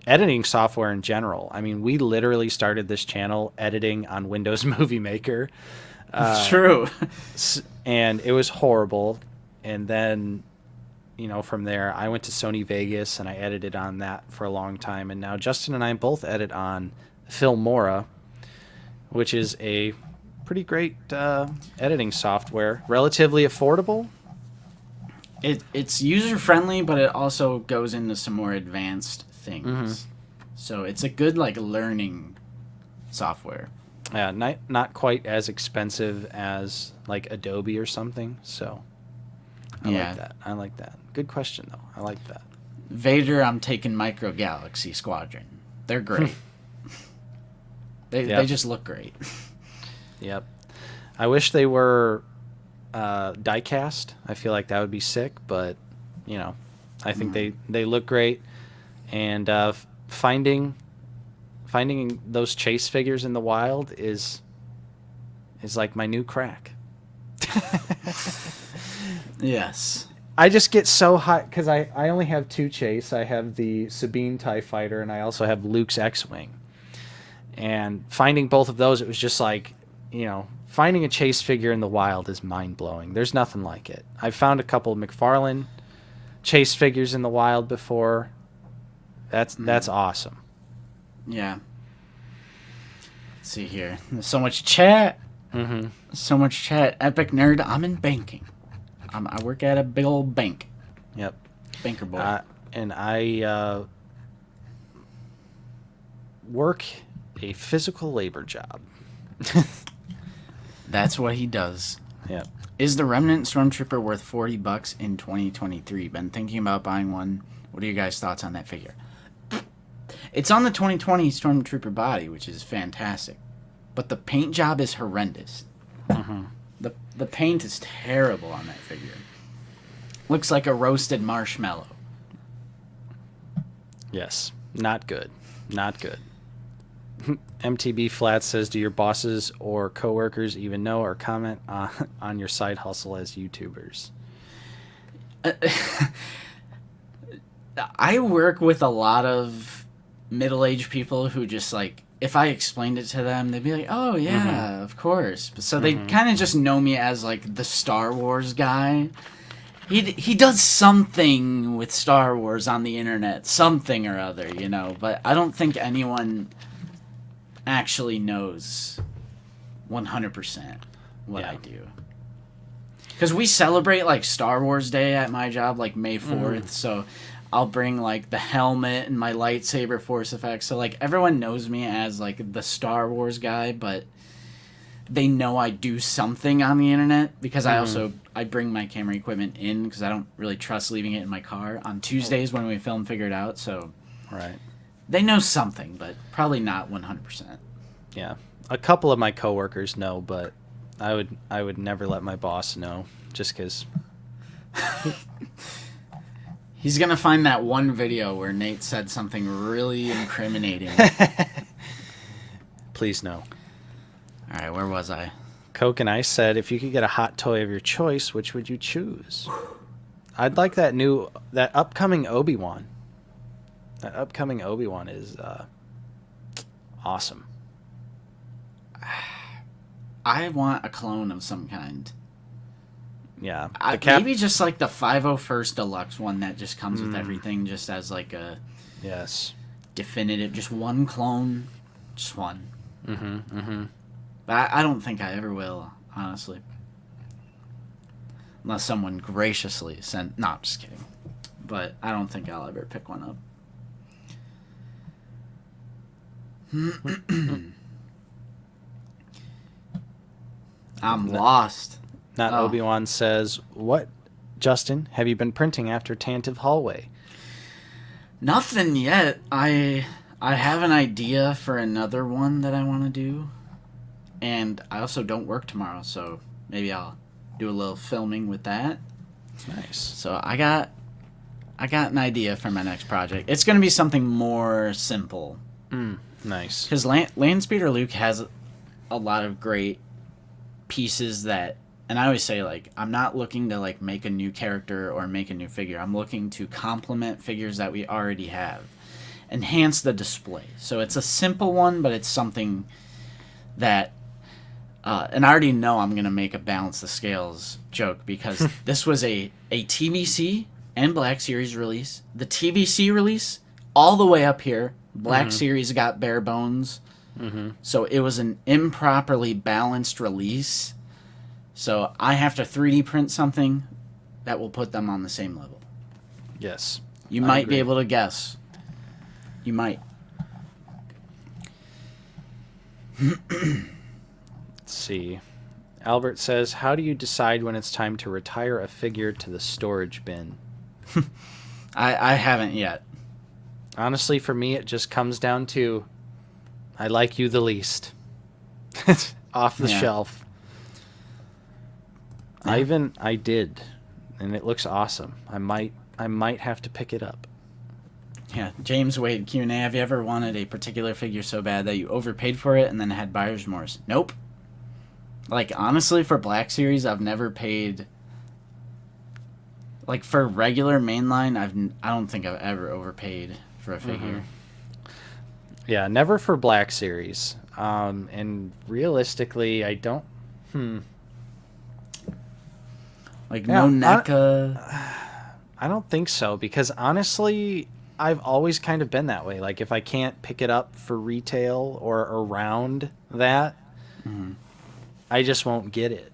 editing software in general. I mean, we literally started this channel editing on Windows Movie Maker. True. And it was horrible. And then, from there, I went to Sony Vegas and I edited on that for a long time. And now Justin and I both edit on Filmora, which is a pretty great editing software. Relatively affordable. It's user-friendly, but it also goes into some more advanced things. So it's a good, like, learning software. Yeah, not quite as expensive as, like, Adobe or something. So I like that. Good question, though. I like that. Vader, I'm taking Micro Galaxy Squadron. They're great. They just look great. Yep. I wish they were die-cast. I feel like that would be sick, but, I think they look great. And finding those chase figures in the wild is like my new crack. Yes. I just get so hot because I only have 2 chase. I have the Sabine TIE Fighter, and I also have Luke's X-Wing. And finding both of those, it was just like, finding a chase figure in the wild is mind-blowing. There's nothing like it. I've found a couple of McFarlane chase figures in the wild before. That's awesome. Yeah. Let's see here. There's so much chat. So much chat. Epic nerd. I'm in banking. I work at a big old bank. Yep. Banker boy. And I work a physical labor job. That's what he does. Yep. Is the Remnant Stormtrooper worth $40 in 2023? Been thinking about buying one. What are your guys' thoughts on that figure? It's on the 2020 Stormtrooper body, which is fantastic. But the paint job is horrendous. The paint is terrible on that figure. Looks like a roasted marshmallow. Yes. Not good. Not good. MTB Flat says, do your bosses or coworkers even know or comment on your side hustle as YouTubers? I work with a lot of middle-aged people who just, like, if I explained it to them, they'd be like, oh, yeah, of course. So they kind of just know me as, like, the Star Wars guy. He does something with Star Wars on the internet, something or other, but I don't think anyone actually knows 100% what I do. Because we celebrate, like, Star Wars Day at my job, like, May 4th, so I'll bring, like, the helmet and my lightsaber force effects. So, like, everyone knows me as, like, the Star Wars guy, but they know I do something on the internet because I bring my camera equipment in because I don't really trust leaving it in my car on Tuesdays when we film Figure It Out, so Right. they know something, but probably not 100%. Yeah. A couple of my coworkers know, but I would never let my boss know just because. He's going to find that one video where Nate said something really incriminating. Please no. All right, where was I? Coke and I said, if you could get a hot toy of your choice, which would you choose? I'd like that upcoming Obi-Wan. That upcoming Obi-Wan is awesome. I want a clone of some kind. Yeah. Maybe just like the 501st Deluxe one that just comes with everything, just as like a definitive, just one clone, just one. But I don't think I ever will, honestly. Unless someone graciously sent... No, I'm just kidding. But I don't think I'll ever pick one up. I'm lost. Not Oh. Obi-Wan says, "What, Justin? Have you been printing after Tantive Hallway?" Nothing yet. I have an idea for another one that I want to do, and I also don't work tomorrow, so maybe I'll do a little filming with that. Nice. So I got an idea for my next project. It's gonna be something more simple. Nice. Because Landspeeder Luke has a lot of great pieces that, and I always say, like, I'm not looking to, like, make a new character or make a new figure. I'm looking to complement figures that we already have. Enhance the display. So it's a simple one, but it's something that, and I already know I'm going to make a balance the scales joke, because this was a TVC and Black Series release. The TVC release, all the way up here. Black Series got bare bones. So it was an improperly balanced release. So I have to 3D print something that will put them on the same level. Yes. You might be able to guess. You might. Let's see. Albert says, "How do you decide when it's time to retire a figure to the storage bin?" I haven't yet. Honestly, for me, it just comes down to, I like you the least. Off the Yeah. shelf. Yeah. I did, and it looks awesome. I might have to pick it up. Yeah, James Wade Q&A. Have you ever wanted a particular figure so bad that you overpaid for it and then had buyer's remorse? Nope. Like, honestly, for Black Series, I've never paid. Like, for regular mainline, I don't think I've ever overpaid for a figure. Yeah, never for Black Series. And realistically, I don't. Like, Yeah, no NECA. I don't think so, because honestly, I've always kind of been that way. Like, if I can't pick it up for retail or around that, I just won't get it.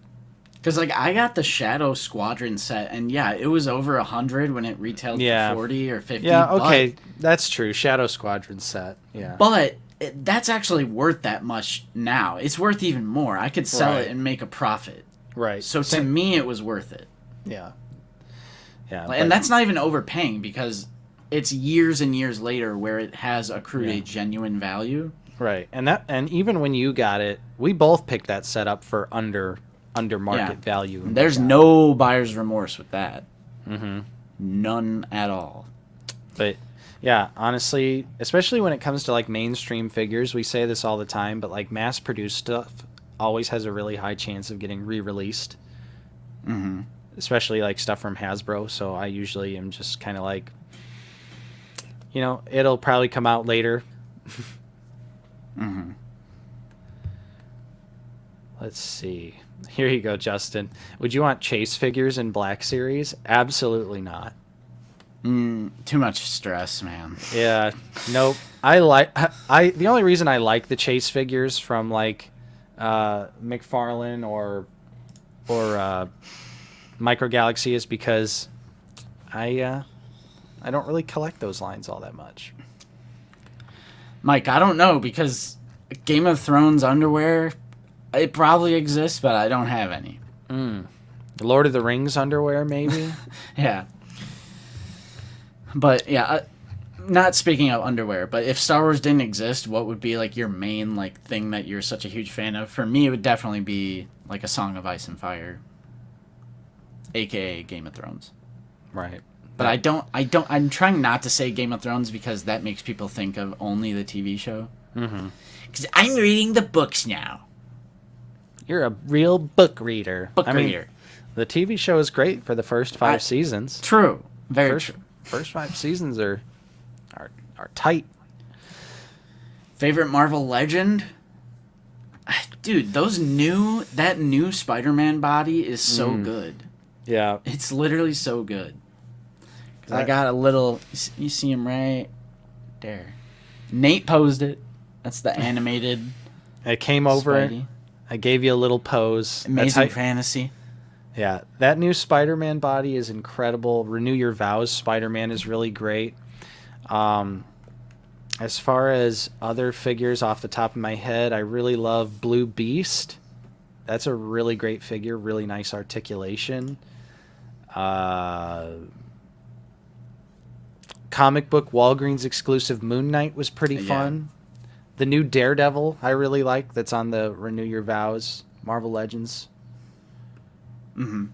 Because, like, I got the Shadow Squadron set, and yeah, it was over 100 when it retailed for 40 or 50. Yeah, okay, that's true. Shadow Squadron set, yeah. But that's actually worth that much now. It's worth even more. I could sell Right. it and make a profit. Right. So to me, it was worth it. Yeah. Yeah. And that's not even overpaying, because it's years and years later where it has accrued a genuine value. Right. And even when you got it, we both picked that set up for under market value. There's no buyer's remorse with that. None at all. But yeah, honestly, especially when it comes to like mainstream figures, we say this all the time, but like mass produced stuff always has a really high chance of getting re-released. Especially like stuff from Hasbro. So I usually am just kind of like, it'll probably come out later. Let's see. Here you go, Justin. Would you want Chase figures in Black Series? Absolutely not. Too much stress, man. Yeah, nope. The only reason I like the Chase figures from like McFarlane or Micro Galaxy is because I don't really collect those lines all that much. Mike, I don't know, because Game of Thrones underwear, it probably exists, but I don't have any. The Lord of the Rings underwear, maybe? Yeah. But, yeah, not speaking of underwear, but if Star Wars didn't exist, what would be, like, your main, like, thing that you're such a huge fan of? For me, it would definitely be, like, A Song of Ice and Fire, a.k.a. Game of Thrones. Right. But I'm trying not to say Game of Thrones, because that makes people think of only the TV show. Because I'm reading the books now. You're a real book reader. Book reader. The TV show is great for the first 5 seasons. True. Very true. First 5 seasons are tight. Favorite Marvel Legend? Dude, that new Spider-Man body is so good. Yeah. It's literally so good. 'Cause I got a little... You see him right there. Nate posed it. That's the animated I came over. Spidey. I gave you a little pose. Amazing Fantasy. Yeah, that new Spider-Man body is incredible. Renew Your Vows Spider-Man is really great. As far as other figures off the top of my head, I really love Blue Beast. That's a really great figure. Really nice articulation. Comic book Walgreens exclusive Moon Knight was pretty fun. The new Daredevil I really like. That's on the Renew Your Vows Marvel Legends. Mm-hmm.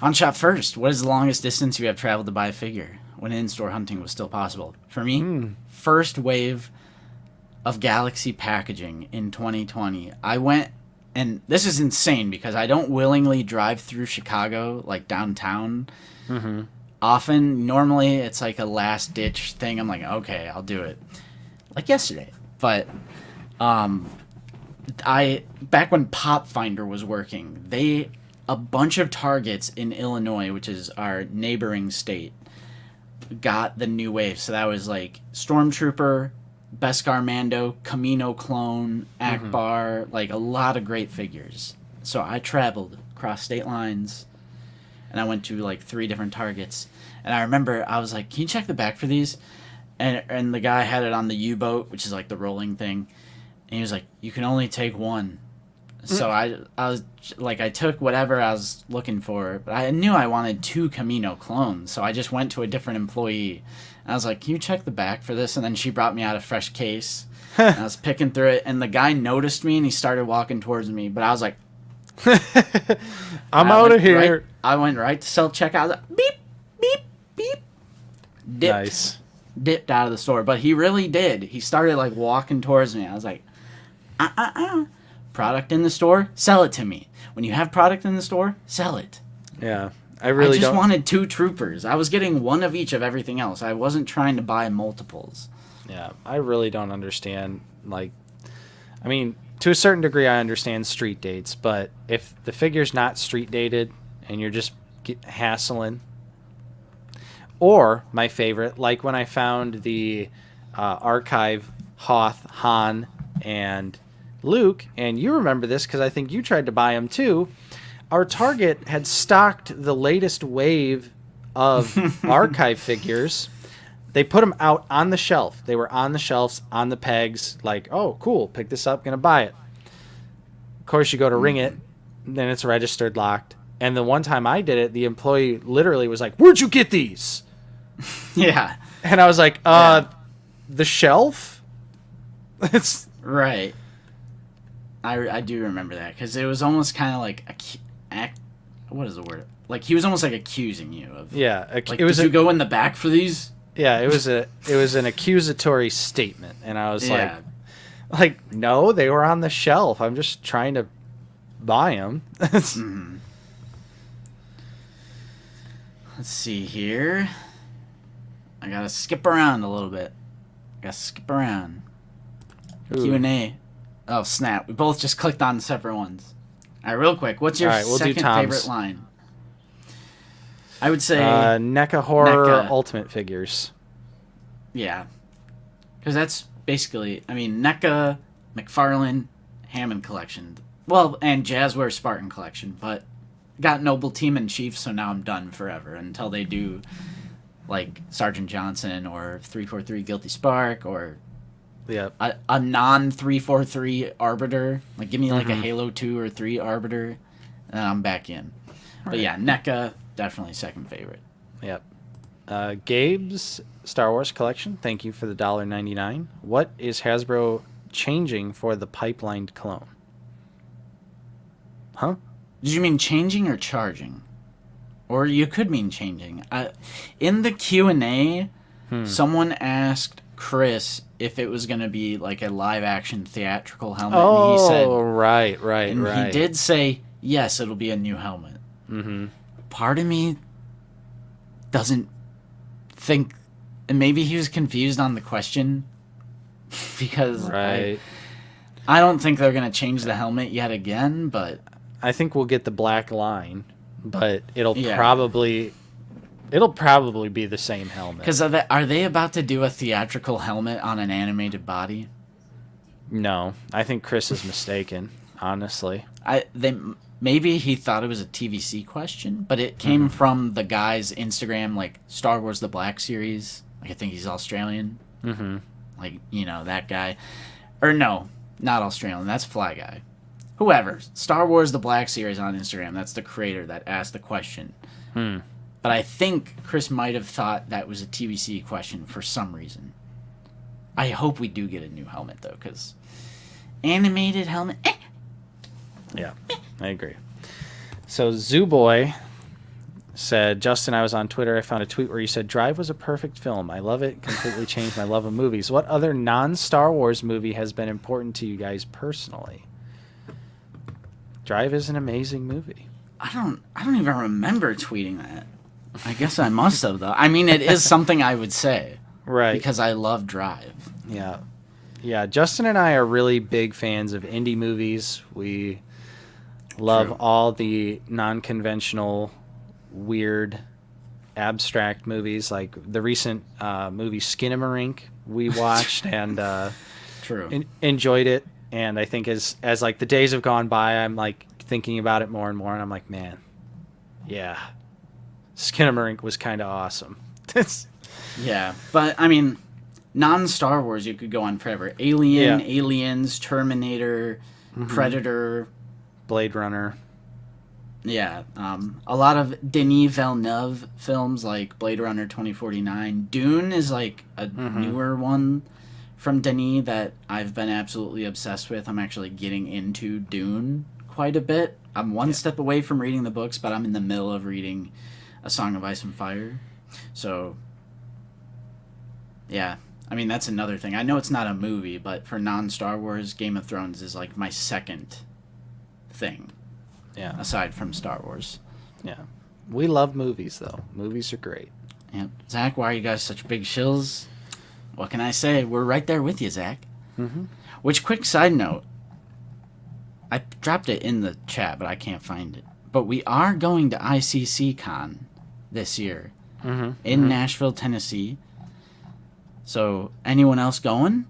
On Shop First, what is the longest distance you have traveled to buy a figure when in-store hunting was still possible? For me, first wave of Galaxy packaging in 2020. I went, and this is insane because I don't willingly drive through Chicago, like downtown, often. Normally, it's like a last-ditch thing. I'm like, okay, I'll do it. Like yesterday. But back when Pop Finder was working, a bunch of Targets in Illinois, which is our neighboring state, got the new wave. So that was like Stormtrooper, Beskar Mando, Camino Clone, Akbar, like a lot of great figures. So I traveled across state lines, and I went to like 3 different Targets. And I remember I was like, can you check the back for these? And the guy had it on the U-boat, which is like the rolling thing. And he was like, you can only take one. So I was like, I took whatever I was looking for, but I knew I wanted 2 Camino clones, so I just went to a different employee. And I was like, can you check the back for this? And then she brought me out a fresh case. And I was picking through it, and the guy noticed me, and he started walking towards me. But I was like, I'm out of here. I went right to self-checkout. I was like, beep, beep, beep. Dipped out of the store. But he really did. He started, like, walking towards me. I was like, Product in the store, sell it to me. When you have product in the store, sell it. Yeah. I just wanted 2 troopers. I was getting one of each of everything else. I wasn't trying to buy multiples. Yeah, I really don't understand. Like, I mean, to a certain degree, I understand street dates, but if the figure's not street dated and you're just hassling, or my favorite, like when I found the archive Hoth, Han, and Luke, and you remember this because I think you tried to buy them too. Our Target had stocked the latest wave of archive figures. They put them out on the shelf. They were on the shelves, on the pegs, like, oh, cool, pick this up, gonna buy it. Of course, you go to ring it, then it's registered locked. And the one time I did it, the employee literally was like, where'd you get these? Yeah. And I was like, the shelf? It's right. I do remember that because it was almost kind of like what is the word? Like he was almost like accusing you of. Yeah, like, did you go in the back for these? Yeah, it was an accusatory statement, and I was like, no, they were on the shelf. I'm just trying to buy them. Let's see here. I gotta skip around a little bit. Q&A. Oh, snap. We both just clicked on separate ones. All right, real quick. What's your second favorite line? I would say... NECA Horror Ultimate Figures. Yeah. Because that's basically... I mean, NECA, McFarlane, Hammond Collection. Well, and Jazzware Spartan Collection. But got Noble Team in Chief, so now I'm done forever. Until they do, like, Sergeant Johnson or 343 Guilty Spark or... Yeah, a non-343 Arbiter. Like, give me, like, a Halo 2 or 3 Arbiter, and I'm back in. Right. But, yeah, NECA, definitely second favorite. Yep. Gabe's Star Wars collection, thank you for the $1.99. What is Hasbro changing for the pipelined clone? Huh? Did you mean changing or charging? Or you could mean changing. In the Q&A, someone asked Chris if it was going to be like a live-action theatrical helmet. Oh, and he said, right. He did say, yes, it'll be a new helmet. Mm-hmm. Part of me doesn't think... And maybe he was confused on the question because I don't think they're going to change the helmet yet again, but... I think we'll get the black line, but it'll probably be the same helmet. Because are they about to do a theatrical helmet on an animated body? No, I think Chris is mistaken, honestly. Maybe he thought it was a TVC question, but it came from the guy's Instagram, like Star Wars The Black Series. Like, I think he's Australian. Mm-hmm. Like, you know, that guy. Or no, not Australian. That's Fly Guy. whoever. Star Wars The Black Series on Instagram. That's the creator that asked the question. But I think Chris might have thought that was a TBC question for some reason. I hope we do get a new helmet, though, because animated helmet... Yeah, I agree. So Zooboy said, Justin, I was on Twitter. I found a tweet where you said, Drive was a perfect film. I love it. Completely changed my love of movies. What other non-Star Wars movie has been important to you guys personally? Drive is an amazing movie. I don't even remember tweeting that. I guess I must have, though. I mean, it is something I would say. Right. Because I love Drive. Yeah. Yeah, Justin and I are really big fans of indie movies. We love all the non-conventional, weird, abstract movies, like the recent movie Skinamarink we watched and enjoyed it. And I think as like the days have gone by, I'm like thinking about it more and more, and I'm like, man, yeah, Skinamarink was kind of awesome. Yeah, but I mean, non-Star Wars, you could go on forever. Aliens, Terminator, Predator, Blade Runner. Yeah, a lot of Denis Villeneuve films like Blade Runner 2049. Dune is like a newer one from Denis that I've been absolutely obsessed with. I'm actually getting into Dune quite a bit. I'm one step away from reading the books, but I'm in the middle of reading A Song of Ice and Fire. So, yeah. I mean, that's another thing. I know it's not a movie, but for non-Star Wars, Game of Thrones is like my second thing. Yeah. Aside from Star Wars. Yeah. We love movies, though. Movies are great. Yep. Zach, why are you guys such big shills? What can I say? We're right there with you, Zach. Which, quick side note, I dropped it in the chat, but I can't find it. But we are going to ICC Con this year in Nashville, Tennessee. So, anyone else going?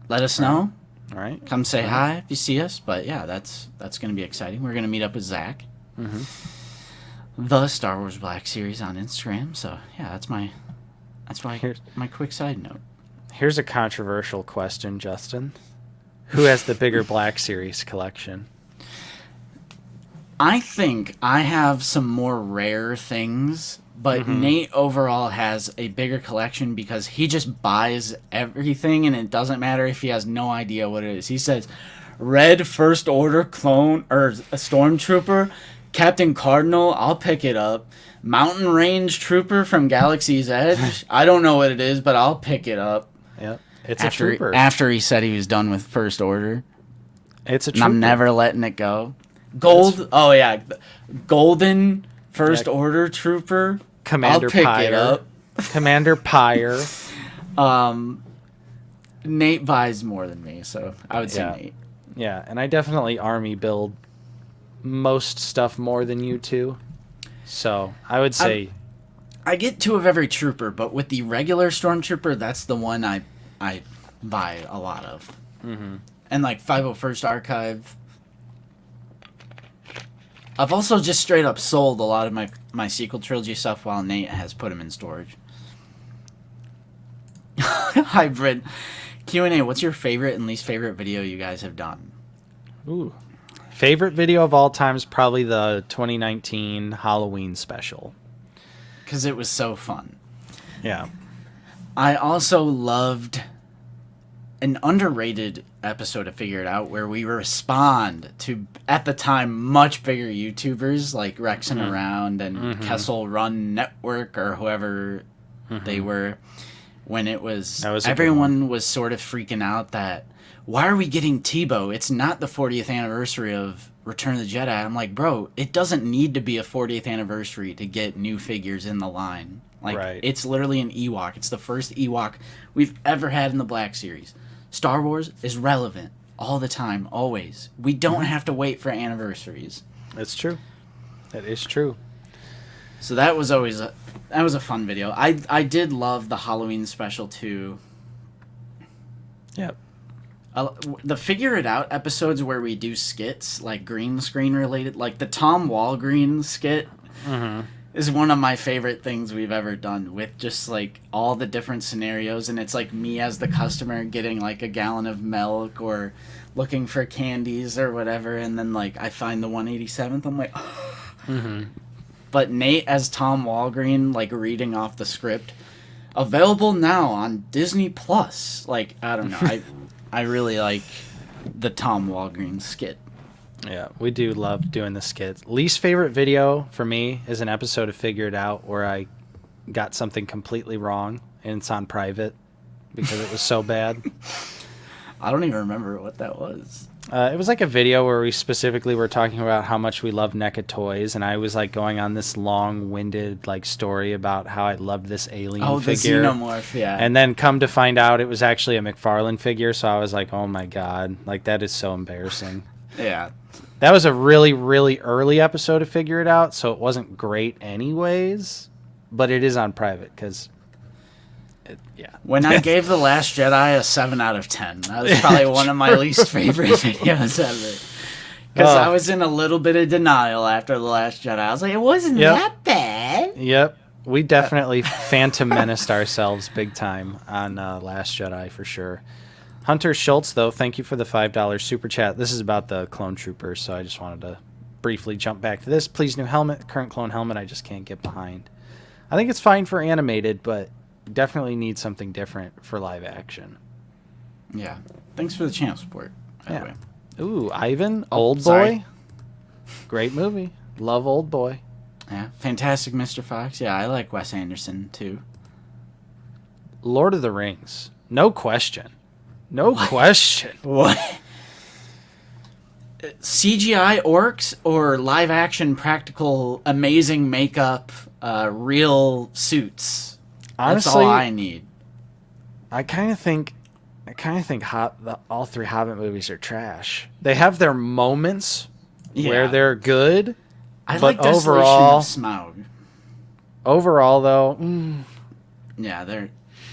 Let us know. All right. Come say hi if you see us. But yeah, that's going to be exciting. We're going to meet up with Zach. The Star Wars Black Series on Instagram. So yeah, that's my quick side note. Here's a controversial question, Justin. Who has the bigger Black Series collection? I think I have some more rare things, but Nate overall has a bigger collection because he just buys everything, and it doesn't matter if he has no idea what it is. He says, Red First Order clone, or a Stormtrooper, Captain Cardinal, I'll pick it up. Mountain Range Trooper from Galaxy's Edge, I don't know what it is, but I'll pick it up. Yep, it's a trooper. After he said he was done with First Order. It's a trooper. And I'm never letting it go. Golden First Order Trooper. Commander I'll pick Pyre. it up. Commander Pyre. Nate buys more than me, so I would say Nate. Yeah, and I definitely army build most stuff more than you two. So I would say I get two of every trooper, but with the regular Stormtrooper, that's the one I buy a lot of. And like 501st Archive. I've also just straight up sold a lot of my sequel trilogy stuff while Nate has put them in storage. Hybrid. Q&A, what's your favorite and least favorite video you guys have done? Ooh. Favorite video of all time is probably the 2019 Halloween special. Because it was so fun. Yeah. I also loved an underrated episode of Figure It Out where we respond to, at the time, much bigger YouTubers like Rex and Around and Kessel Run Network or whoever they were. When it was everyone was sort of freaking out that, why are we getting Tebow? It's not the 40th anniversary of Return of the Jedi. I'm like, bro, it doesn't need to be a 40th anniversary to get new figures in the line. Like, It's literally an Ewok. It's the first Ewok we've ever had in the Black Series. Star Wars is relevant all the time, always. We don't have to wait for anniversaries. That's true. That is true. So that was always a fun video. I did love the Halloween special too. Yep. The Figure It Out episodes where we do skits, like green screen related, like the Tom Walgreen skit is one of my favorite things we've ever done, with just like all the different scenarios, and it's like me as the customer getting like a gallon of milk or looking for candies or whatever, and then like I find the 187th. I'm like, Mm-hmm. But Nate as Tom Walgreen, like reading off the script, available now on Disney Plus. Like, I don't know, I really like the Tom Walgreen skit. Yeah, we do love doing the skits. Least favorite video for me is an episode of Figure It Out where I got something completely wrong and it's on private because it was so bad. I don't even remember what that was. It was like a video where we specifically were talking about how much we love NECA toys, and I was like going on this long-winded like story about how I loved this alien figure. The Xenomorph, yeah. And then come to find out it was actually a McFarlane figure, so I was like, oh my god, like that is so embarrassing. Yeah. That was a really, really early episode of Figure It Out, so it wasn't great anyways, but it is on private because, yeah. When I gave The Last Jedi a 7 out of 10, that was probably one of my least favorite videos ever. Because I was in a little bit of denial after The Last Jedi. I was like, it wasn't that bad. Yep. We definitely Phantom Menaced ourselves big time on Last Jedi for sure. Hunter Schultz, though, thank you for the $5 super chat. This is about the clone troopers, so I just wanted to briefly jump back to this. Please, new helmet. Current clone helmet, I just can't get behind. I think it's fine for animated, but definitely need something different for live action. Yeah. Thanks for the channel support, by the way. Ooh, Ivan, Old Boy. Great movie. Love Old Boy. Yeah. Fantastic Mr. Fox. Yeah, I like Wes Anderson, too. Lord of the Rings. No question. No question. What? CGI orcs or live action practical amazing makeup real suits? Honestly, that's all I need. I kind of think all three Hobbit movies are trash. They have their moments where they're good, I but like Desolation overall, of Smaug. Overall though, yeah, the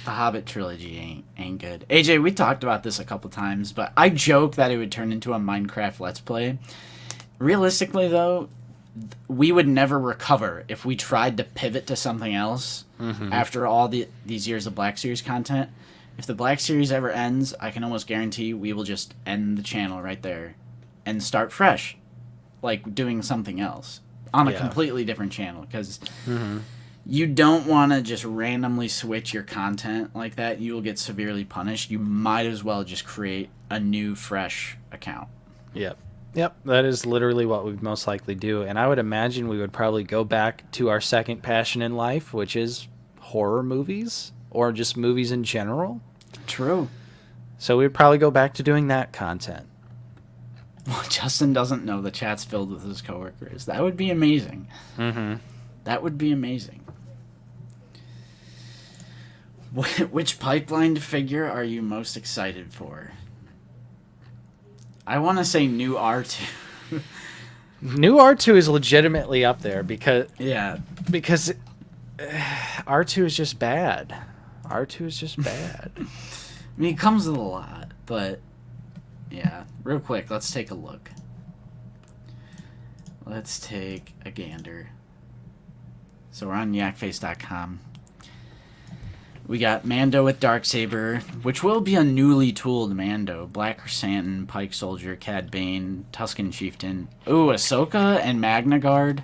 Hobbit trilogy ain't good. AJ, we talked about this a couple times, but I joke that it would turn into a Minecraft Let's Play. Realistically, though, we would never recover if we tried to pivot to something else after all these years of Black Series content. If the Black Series ever ends, I can almost guarantee we will just end the channel right there and start fresh, like doing something else on a completely different channel, because you don't want to just randomly switch your content like that. You will get severely punished. You might as well just create a new, fresh account. Yep. That is literally what we'd most likely do. And I would imagine we would probably go back to our second passion in life, which is horror movies or just movies in general. True. So we'd probably go back to doing that content. Well, Justin doesn't know the chat's filled with his coworkers. That would be amazing. That would be amazing. Which pipeline figure are you most excited for? I want to say new R2. New R2 is legitimately up there because R2 is just bad. R2 is just bad. I mean, it comes with a lot, but yeah. Real quick, let's take a look. Let's take a gander. So we're on yakface.com. We got Mando with Darksaber, which will be a newly tooled Mando. Black Chrysanthemum, Pike Soldier, Cad Bane, Tusken Chieftain. Ooh, Ahsoka and Magna Guard.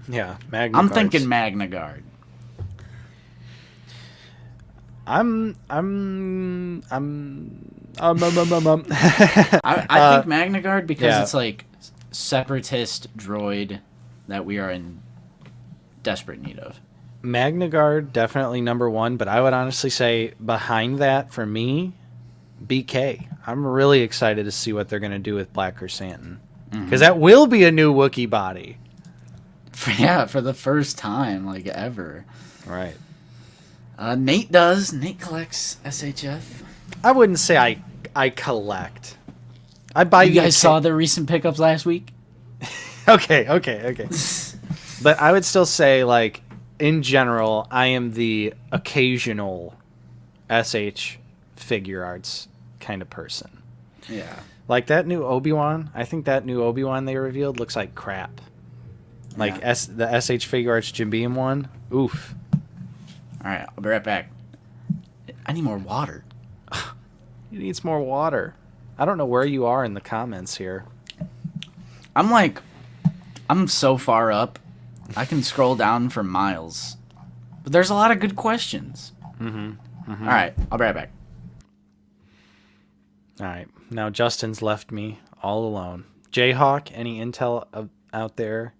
Yeah, Magna I'm Guards. thinking Magna Guard. I think Magna Guard because it's like separatist droid that we are in desperate need of. Magna Guard, definitely number one, but I would honestly say behind that, for me, BK. I'm really excited to see what they're going to do with Black Chrysanthemum. Because that will be a new Wookiee body. For the first time, like, ever. Right. Nate does. Nate collects SHF. I wouldn't say I collect. I buy. You guys saw the recent pickups last week? Okay. But I would still say, like, in general, I am the occasional SH figure arts kind of person. Yeah. Like that new Obi-Wan. I think that new Obi-Wan they revealed looks like crap. Like Yeah. the SH Figure Arts Jim Beam one. Oof. All right, I'll be right back. I need more water. He needs more water. I don't know where you are in the comments here. I'm so far up, I can scroll down for miles. But there's a lot of good questions. All right, I'll be right back. All right. Now Justin's left me all alone. Jayhawk, any intel out there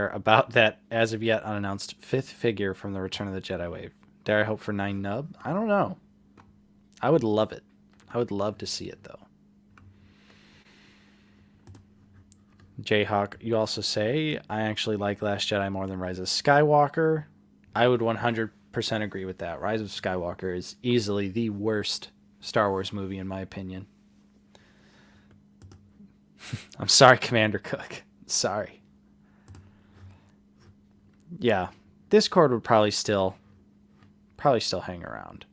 about that as of yet unannounced fifth figure from the Return of the Jedi wave? Dare I hope for 9 nub? I don't know. I would love it. I would love to see it, though. Jayhawk, you also say, I actually like Last Jedi more than Rise of Skywalker. I would 100% agree with that. Rise of Skywalker is easily the worst Star Wars movie, in my opinion. I'm sorry, Commander Cook. Sorry. Yeah, Discord would probably still hang around.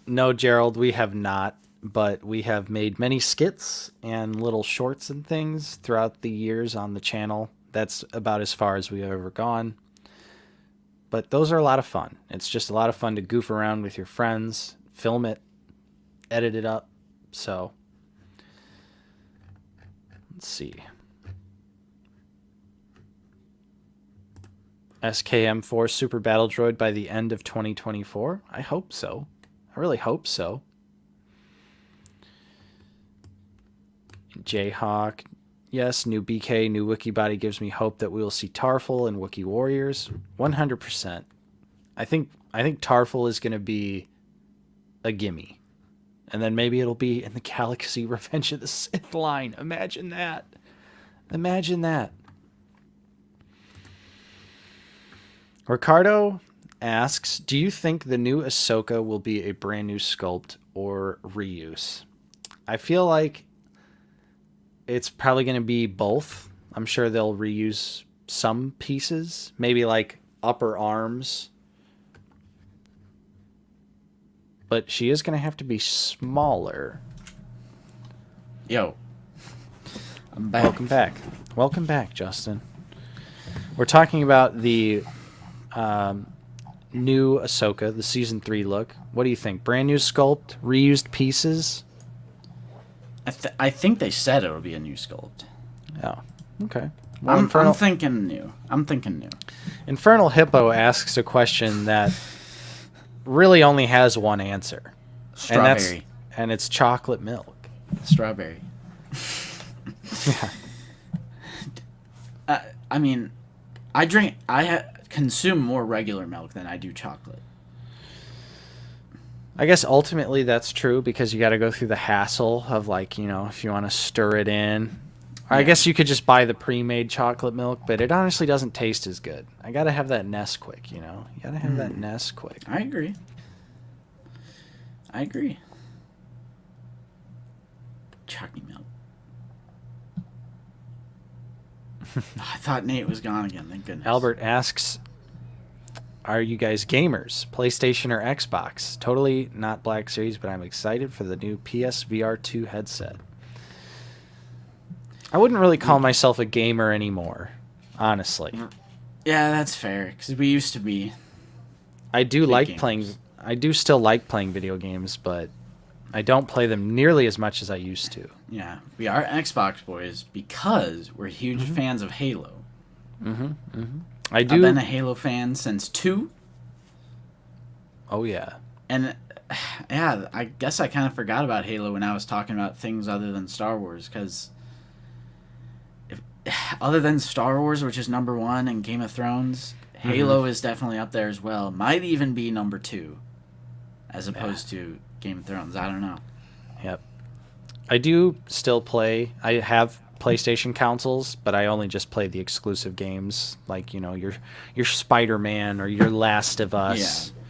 No, Gerald, we have not, but we have made many skits and little shorts and things throughout the years on the channel. That's about as far as we've ever gone. But those are a lot of fun. It's just a lot of fun to goof around with your friends, film it, edit it up. So, let's see. SKM4 Super Battle Droid by the end of 2024? I hope so. I really hope so. Jayhawk. Yes, new BK, new Wookiee body gives me hope that we will see Tarful and Wookiee Warriors. 100%. I think Tarful is going to be a gimme. And then maybe it'll be in the Galaxy Revenge of the Sith line. Imagine that. Imagine that. Ricardo asks, do you think the new Ahsoka will be a brand new sculpt or reuse? I feel like it's probably going to be both. I'm sure they'll reuse some pieces, maybe like upper arms. But she is going to have to be smaller. Yo. I'm back. Welcome back. Welcome back, Justin. We're talking about the new Ahsoka, the Season 3 look. What do you think? Brand new sculpt? Reused pieces? I think they said it'll be a new sculpt. Oh, okay. Well, I'm thinking new. Infernal Hippo asks a question that really only has one answer. Strawberry. And it's chocolate milk. Strawberry. I mean, I consume more regular milk than I do chocolate. I guess ultimately that's true because you got to go through the hassle of, like, you know, if you want to stir it in. Or I guess you could just buy the pre-made chocolate milk, but it honestly doesn't taste as good. I got to have that Nesquik, you know? You got to have that Nesquik. I agree. Chocolate milk. I thought Nate was gone again. Thank goodness. Albert asks, are you guys gamers? PlayStation or Xbox? Totally not Black Series, but I'm excited for the new PSVR 2 headset. I wouldn't really call myself a gamer anymore, honestly. Yeah, that's fair, because we used to be. I do like gamers. playing. I do still like playing video games, but I don't play them nearly as much as I used to. Yeah, we are Xbox boys because we're huge fans of Halo. I've been a Halo fan since 2. Oh yeah. And yeah, I guess I kind of forgot about Halo when I was talking about things other than Star Wars, because other than Star Wars, which is number 1, and Game of Thrones, Halo is definitely up there as well. Might even be number 2, as opposed to Game of Thrones. I don't know. Yep. I do still play. I have PlayStation consoles, but I only just play the exclusive games, like, you know, your Spider-Man or your Last of Us. Yeah.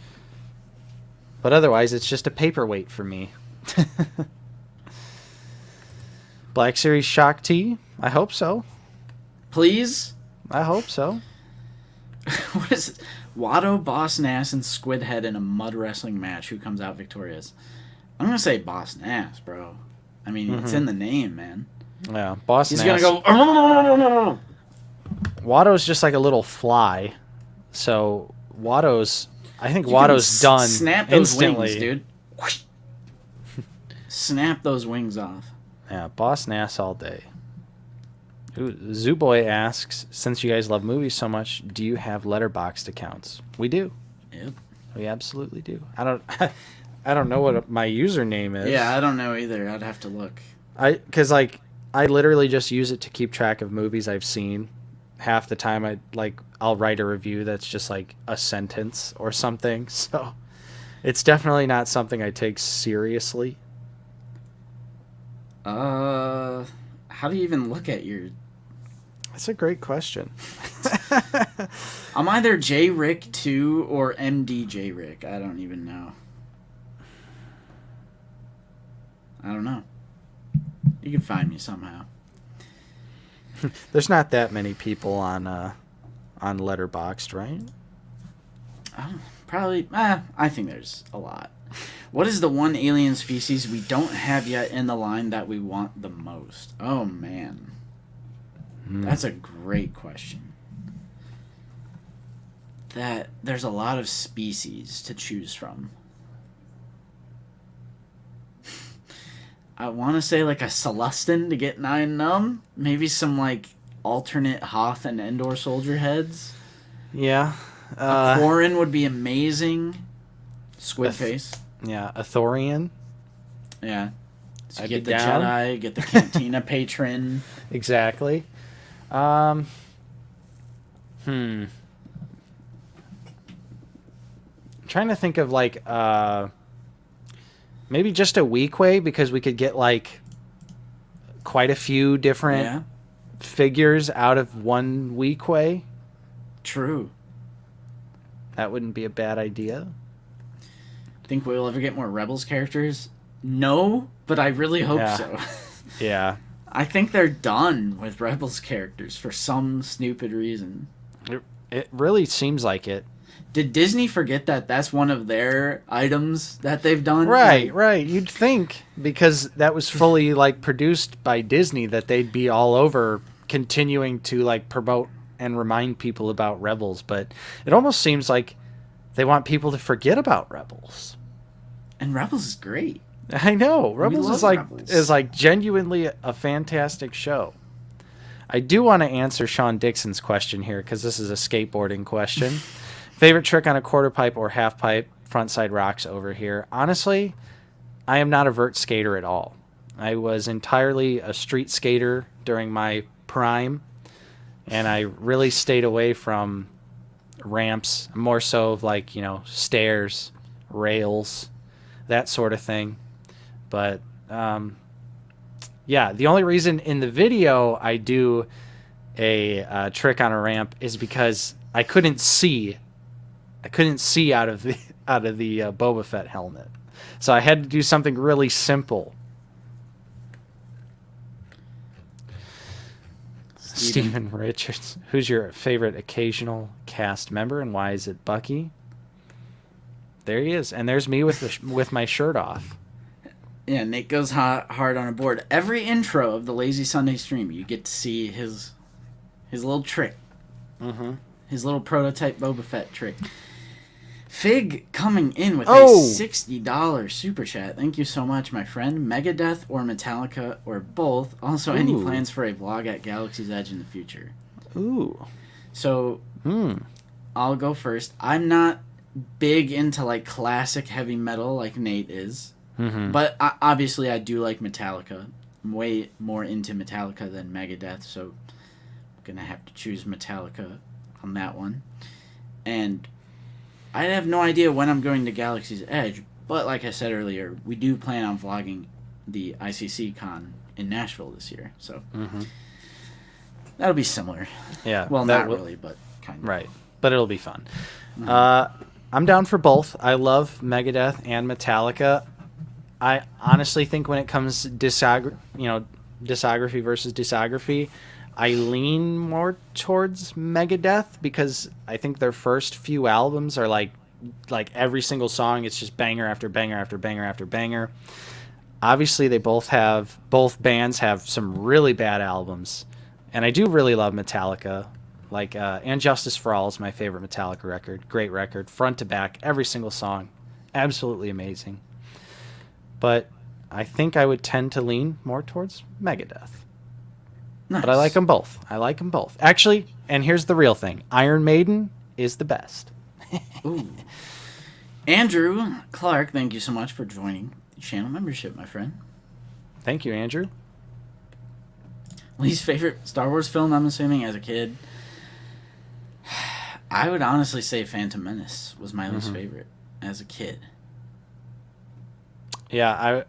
But otherwise, it's just a paperweight for me. Black Series Shock T? I hope so. Please? I hope so. What is it? Watto, Boss Nass, and Squidhead in a mud wrestling match. Who comes out victorious? I'm going to say Boss Nass, bro. I mean, it's in the name, man. Yeah, Boss He's Nass. gonna go. Watto's just like a little fly. So Watto's, I think You Watto's can done Snap those instantly. wings, dude. Snap those wings off. Yeah, Boss Nass all day. Ooh, Zooboy asks, since you guys love movies so much, do you have Letterboxd accounts? We do. Yep. We absolutely do. I don't know what my username is. Yeah, I don't know either. I'd have to look. Because like I literally just use it to keep track of movies I've seen. Half the time I'll write a review that's just like a sentence or something. So it's definitely not something I take seriously. How do you even look at your... That's a great question. I'm either JRick2 or MDJRick. I don't even know. I don't know. You can find me somehow. There's not that many people on Letterboxd, right? Probably. I think there's a lot. What is the one alien species we don't have yet in the line that we want the most? Oh, man. That's a great question. There's a lot of species to choose from. I want to say like a Celestin to get 9 numb. Maybe some like alternate Hoth and Endor soldier heads. Yeah. A Quarren would be amazing. Squid face. Yeah, a Thorian. Yeah. So I'd get be the down. Jedi, get the Cantina patron. Exactly. I'm trying to think of like maybe just a weak way, because we could get like quite a few different figures out of one weak way. True. That wouldn't be a bad idea. Think we'll ever get more Rebels characters? No, but I really hope so. Yeah. I think they're done with Rebels characters for some stupid reason. It really seems like it. Did Disney forget that that's one of their items that they've done? Right, right. You'd think, because that was fully like produced by Disney, that they'd be all over continuing to like promote and remind people about Rebels, but it almost seems like they want people to forget about Rebels. And Rebels is great. I know. Rebels love is like Rebels. genuinely a fantastic show. I do want to answer Sean Dixon's question here, because this is a skateboarding question. Favorite trick on a quarter pipe or half pipe? Frontside rocks over here. Honestly, I am not a vert skater at all. I was entirely a street skater during my prime, and I really stayed away from ramps, more so of like, stairs, rails, that sort of thing. But yeah, the only reason in the video I do a trick on a ramp is because I couldn't see out of the Boba Fett helmet, so I had to do something really simple. Stephen Richards, who's your favorite occasional cast member and why is it Bucky? There he is, and there's me with my shirt off. Yeah, Nate goes hard on a board. Every intro of the Lazy Sunday stream, you get to see his little trick. Mm-hmm. His little prototype Boba Fett trick. Fig coming in with a $60 super chat. Thank you so much, my friend. Megadeth or Metallica or both. Also, any plans for a vlog at Galaxy's Edge in the future? Ooh. So, I'll go first. I'm not big into like classic heavy metal like Nate is. Mm-hmm. But obviously I do like Metallica. I'm way more into Metallica than Megadeth, so I'm going to have to choose Metallica on that one. And I have no idea when I'm going to Galaxy's Edge, but like I said earlier, we do plan on vlogging the ICC Con in Nashville this year, so that'll be similar. Yeah. Well, not really, but kind of. Right, but it'll be fun. I'm down for both. I love Megadeth and Metallica. I honestly think when it comes to discography versus discography, I lean more towards Megadeth, because I think their first few albums are like every single song, it's just banger after banger after banger after banger. obviously both bands have some really bad albums, and I do really love Metallica. Like And Justice for All is my favorite Metallica record. Great record, front to back, every single song, absolutely amazing. But I think I would tend to lean more towards Megadeth. Nice. But I like them both. Actually, and here's the real thing: Iron Maiden is the best. Ooh. Andrew Clark, thank you so much for joining the channel membership, my friend. Thank you, Andrew. Least favorite Star Wars film, I'm assuming, as a kid? I would honestly say Phantom Menace was my least favorite as a kid. Yeah,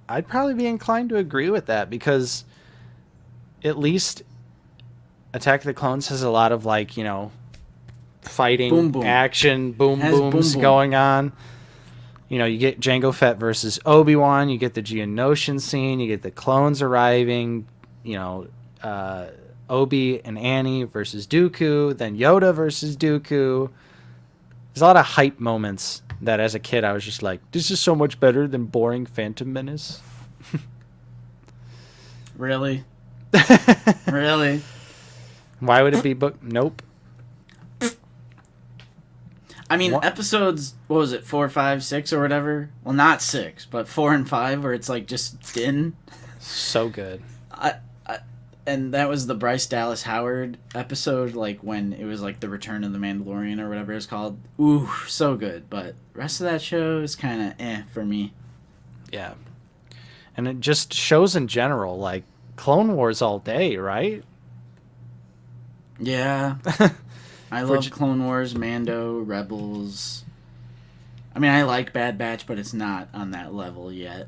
I'd probably be inclined to agree with that, because at least Attack of the Clones has a lot of, like, you know, fighting, boom, boom. action, Has boom, booms boom. going on. You know, you get Jango Fett versus Obi-Wan, you get the Geonosian scene, you get the clones arriving, you know, Obi and Annie versus Dooku, then Yoda versus Dooku. There's a lot of hype moments that as a kid I was just like, this is so much better than boring Phantom Menace. Really? Really? Why would it be book? Nope. I mean, What? episodes, what was it, 4, 5, 6, or whatever? Well, not 6, but 4 and 5, where it's like just din. So good. And that was the Bryce Dallas Howard episode, like when it was like the Return of the Mandalorian or whatever it's called. Ooh, so good. But rest of that show is kind of for me. Yeah. And it just shows in general, like, Clone Wars all day, right? Yeah. I love Clone Wars, Mando, Rebels. I mean, I like Bad Batch, but it's not on that level yet.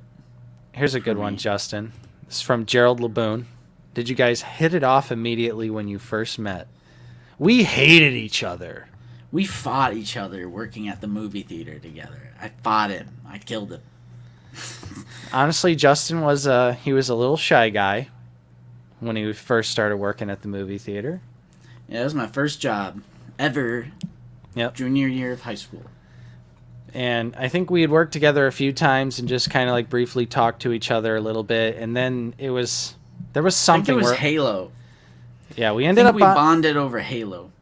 Here's a good me. one, Justin. It's from Gerald Laboon. Did you guys hit it off immediately when you first met? We hated each other. We fought each other working at the movie theater together. I fought him. I killed him. Honestly, Justin was he was a little shy guy when he first started working at the movie theater. Yeah, that was my first job ever. Yep. Junior year of high school. And I think we had worked together a few times and just kind of like briefly talked to each other a little bit, and then there was something I think it was where Halo. yeah, we I ended think up we bonded over Halo.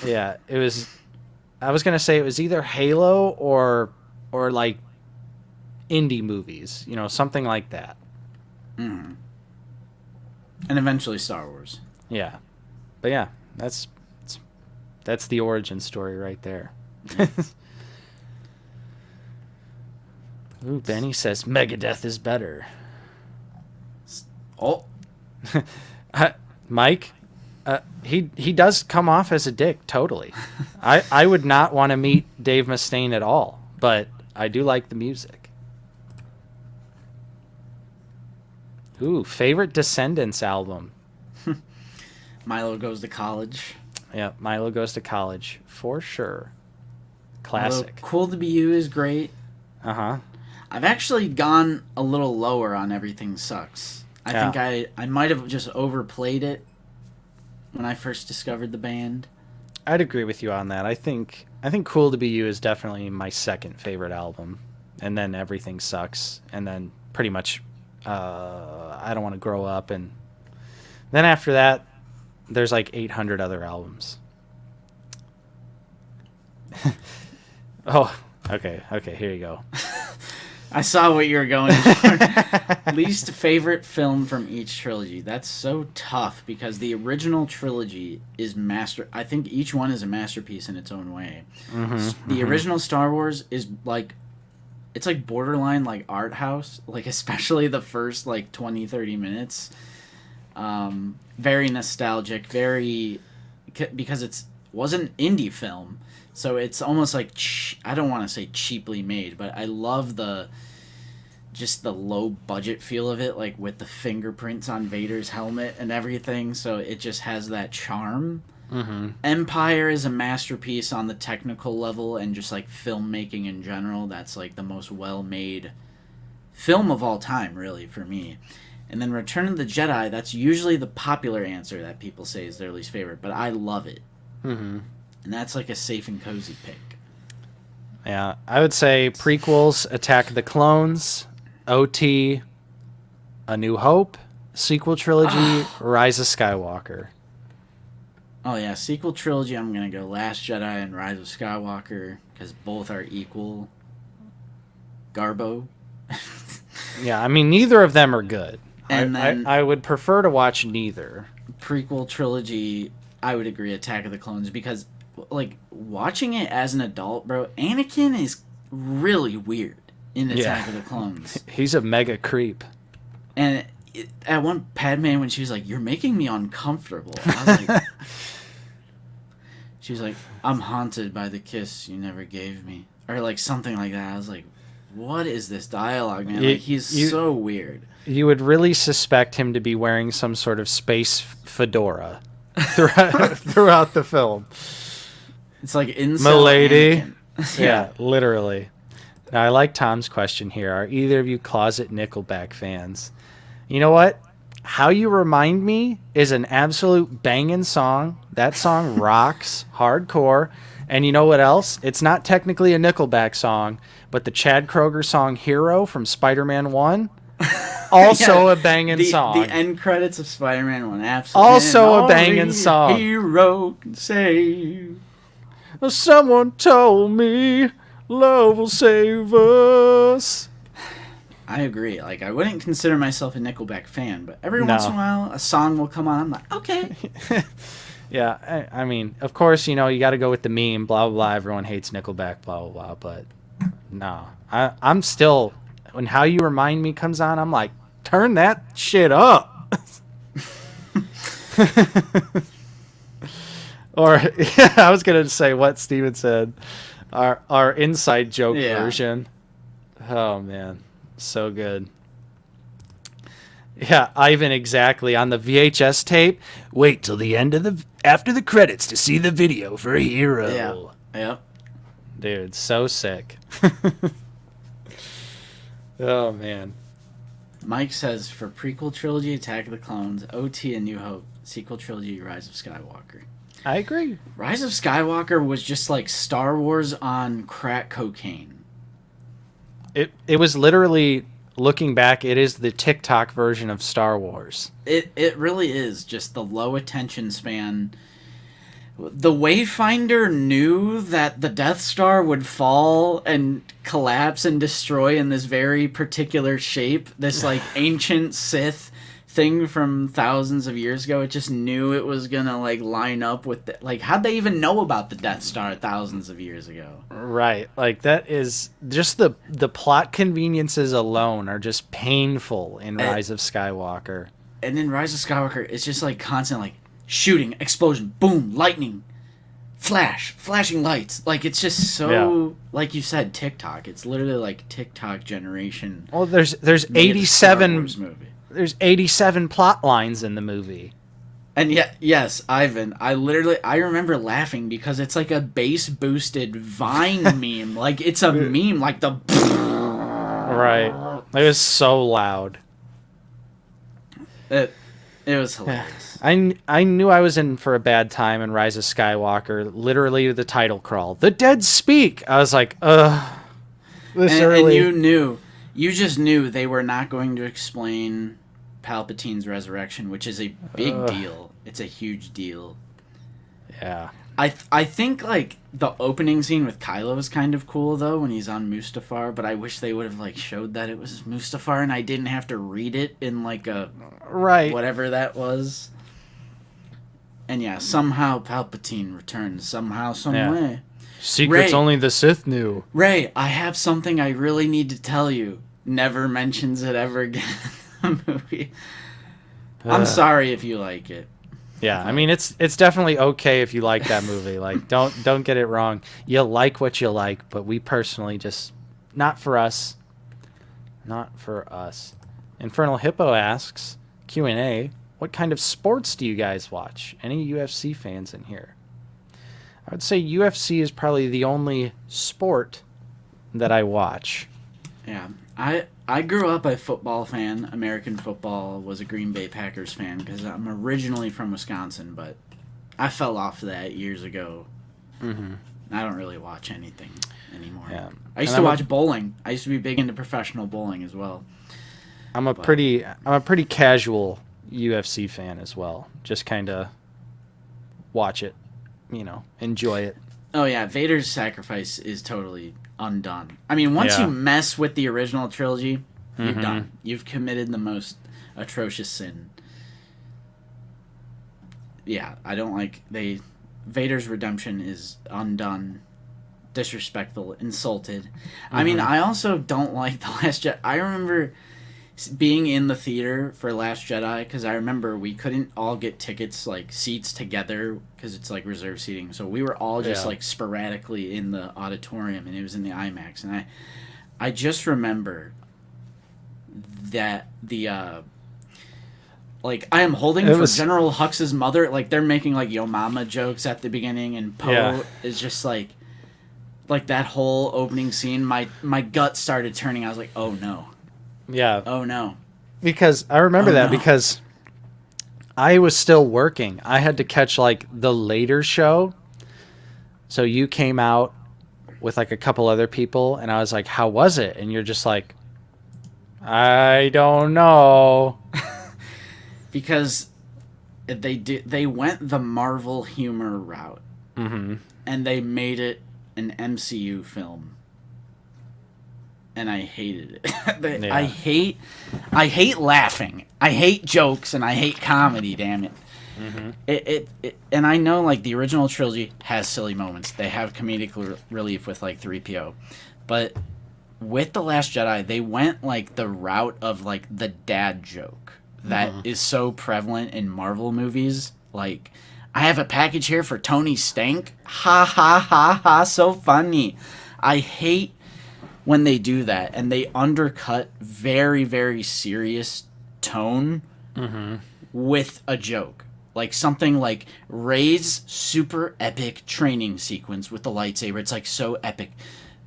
yeah, it was. I was gonna say it was either Halo or like indie movies, you know, something like that. Mm. And eventually Star Wars. Yeah, but yeah, that's the origin story right there. Ooh, Benny says Megadeth is better. Oh, Mike, he does come off as a dick, totally. I would not want to meet Dave Mustaine at all, but I do like the music. Ooh, favorite Descendants album. Milo Goes to College. Yeah, Milo Goes to College, for sure. Although Classic. Cool to Be You is great. Uh-huh. I've actually gone a little lower on Everything Sucks. I Yeah. think I might have just overplayed it when I first discovered the band. I'd agree with you on that. I think Cool to Be You is definitely my second favorite album, and then Everything Sucks, and then pretty much I Don't Want to Grow Up, and then after that there's like 800 other albums. Oh, okay, here you go. I saw what you were going for. Least favorite film from each trilogy. That's so tough because the original trilogy is I think each one is a masterpiece in its own way. The original Star Wars is like, it's like borderline like art house, like especially the first like 20-30 minutes. Very nostalgic, because it was an indie film. So it's almost like, I don't want to say cheaply made, but I love just the low budget feel of it, like with the fingerprints on Vader's helmet and everything. So it just has that charm. Empire is a masterpiece on the technical level and just like filmmaking in general. That's like the most well-made film of all time, really, for me. And then Return of the Jedi, that's usually the popular answer that people say is their least favorite, but I love it. And that's like a safe and cozy pick. Yeah, I would say prequels, Attack of the Clones, OT, A New Hope, sequel trilogy, Rise of Skywalker. Oh yeah, sequel trilogy. I'm gonna go Last Jedi and Rise of Skywalker because both are equal. Garbo. Yeah, I mean, neither of them are good. And then I would prefer to watch neither. prequel trilogy. I would agree, Attack of the Clones, because like watching it as an adult, bro, Anakin is really weird in Attack of the Clones. He's a mega creep. And at one Padme, when she was like, "You're making me uncomfortable," I was like, she was like, "I'm haunted by the kiss you never gave me," or like something like that. I was like, "What is this dialogue, man?" Like he's so weird. You would really suspect him to be wearing some sort of space fedora throughout the film. It's like incel Milady. Anakin. Yeah, literally. Now, I like Tom's question here. Are either of you closet Nickelback fans? You know what? How You Remind Me is an absolute banging song. That song rocks hardcore. And you know what else? It's not technically a Nickelback song, but the Chad Kroeger song Hero from Spider-Man 1, also a banging song. The end credits of Spider-Man 1, absolutely. Also a banging song. Hero can save. Someone told me love will save us. I agree. Like, I wouldn't consider myself a Nickelback fan, but every once in a while, a song will come on. I'm like, okay. Yeah, I mean, of course, you know, you got to go with the meme, blah, blah, blah. Everyone hates Nickelback, blah, blah, blah. But no, I'm still, when How You Remind Me comes on, I'm like, turn that shit up. Or, yeah, I was going to say what Steven said, our inside joke version. Oh, man. So good. Yeah, Ivan, exactly. On the VHS tape, wait till the end of after the credits to see the video for Hero. Yeah. Yep. Dude, so sick. Oh, man. Mike says, for prequel trilogy, Attack of the Clones, OT and New Hope, sequel trilogy, Rise of Skywalker. I agree. Rise of Skywalker was just like Star Wars on crack cocaine. It was literally, looking back, it is the TikTok version of Star Wars. It really is just the low attention span. The Wayfinder knew that the Death Star would fall and collapse and destroy in this very particular shape. This like ancient Sith thing from thousands of years ago. It just knew it was gonna like line up with like, how'd they even know about the Death Star thousands of years ago? Right, like that is just the plot conveniences alone are just painful in Rise of Skywalker. And in Rise of Skywalker, it's just like constant like shooting, explosion, boom, lightning, flashing lights. Like it's just so like you said, TikTok. It's literally like TikTok generation. Well, there's 87. There's 87 plot lines in the movie. And yet, yes, Ivan, I remember laughing because it's like a bass boosted Vine meme. Like it's a meme, like the right. It was so loud. It was hilarious. I knew I was in for a bad time in Rise of Skywalker. Literally the title crawl. The dead speak. I was like, this early. And you just knew they were not going to explain Palpatine's resurrection, which is a big deal. It's a huge deal. Yeah. I think like the opening scene with Kylo is kind of cool though when he's on Mustafar, but I wish they would have like showed that it was Mustafar and I didn't have to read it in like a whatever that was. And yeah, somehow Palpatine returns somehow, some way. Secrets Rey, only the Sith knew. Rey, I have something I really need to tell you. Never mentions it ever again in the movie. I'm sorry if you like it. Yeah, I mean it's definitely okay if you like that movie. Like don't get it wrong. You like what you like, but we personally just not for us. Not for us. Infernal Hippo asks, Q&A, what kind of sports do you guys watch? Any UFC fans in here? I would say UFC is probably the only sport that I watch. Yeah. I grew up a football fan, American football, was a Green Bay Packers fan because I'm originally from Wisconsin, but I fell off that years ago. Mm-hmm. I don't really watch anything anymore. Yeah. I used to watch bowling. I used to be big into professional bowling as well. I'm a pretty casual UFC fan as well. Just kind of watch it, enjoy it. Oh yeah, Vader's sacrifice is totally undone. I mean, once you mess with the original trilogy, you're done. You've committed the most atrocious sin. Yeah, I don't like Vader's redemption is undone, disrespectful, insulted. I mean, I also don't like The Last Jedi. I remember being in the theater for Last Jedi because I remember we couldn't all get tickets, like seats together, because it's like reserved seating. So we were all just like sporadically in the auditorium, and it was in the IMAX. And I just remember that the like I am holding for General Hux's mother. Like they're making like Yo Mama jokes at the beginning, and Poe is just like that whole opening scene. My gut started turning. I was like, oh no. Yeah. Oh no. Because I remember because I was still working. I had to catch like the later show. So you came out with like a couple other people, and I was like, how was it? And you're just like, I don't know. Because they went the Marvel humor route. And they made it an MCU film. And I hated it. I hate laughing. I hate jokes, and I hate comedy. Damn it. It and I know like the original trilogy has silly moments. They have comedic relief with like 3PO, but with The Last Jedi, they went like the route of like the dad joke that is so prevalent in Marvel movies. Like, I have a package here for Tony Stank. Ha ha ha ha! So funny. I hate when they do that, and they undercut very, very serious tone with a joke. Like something like Rey's super epic training sequence with the lightsaber. It's like so epic.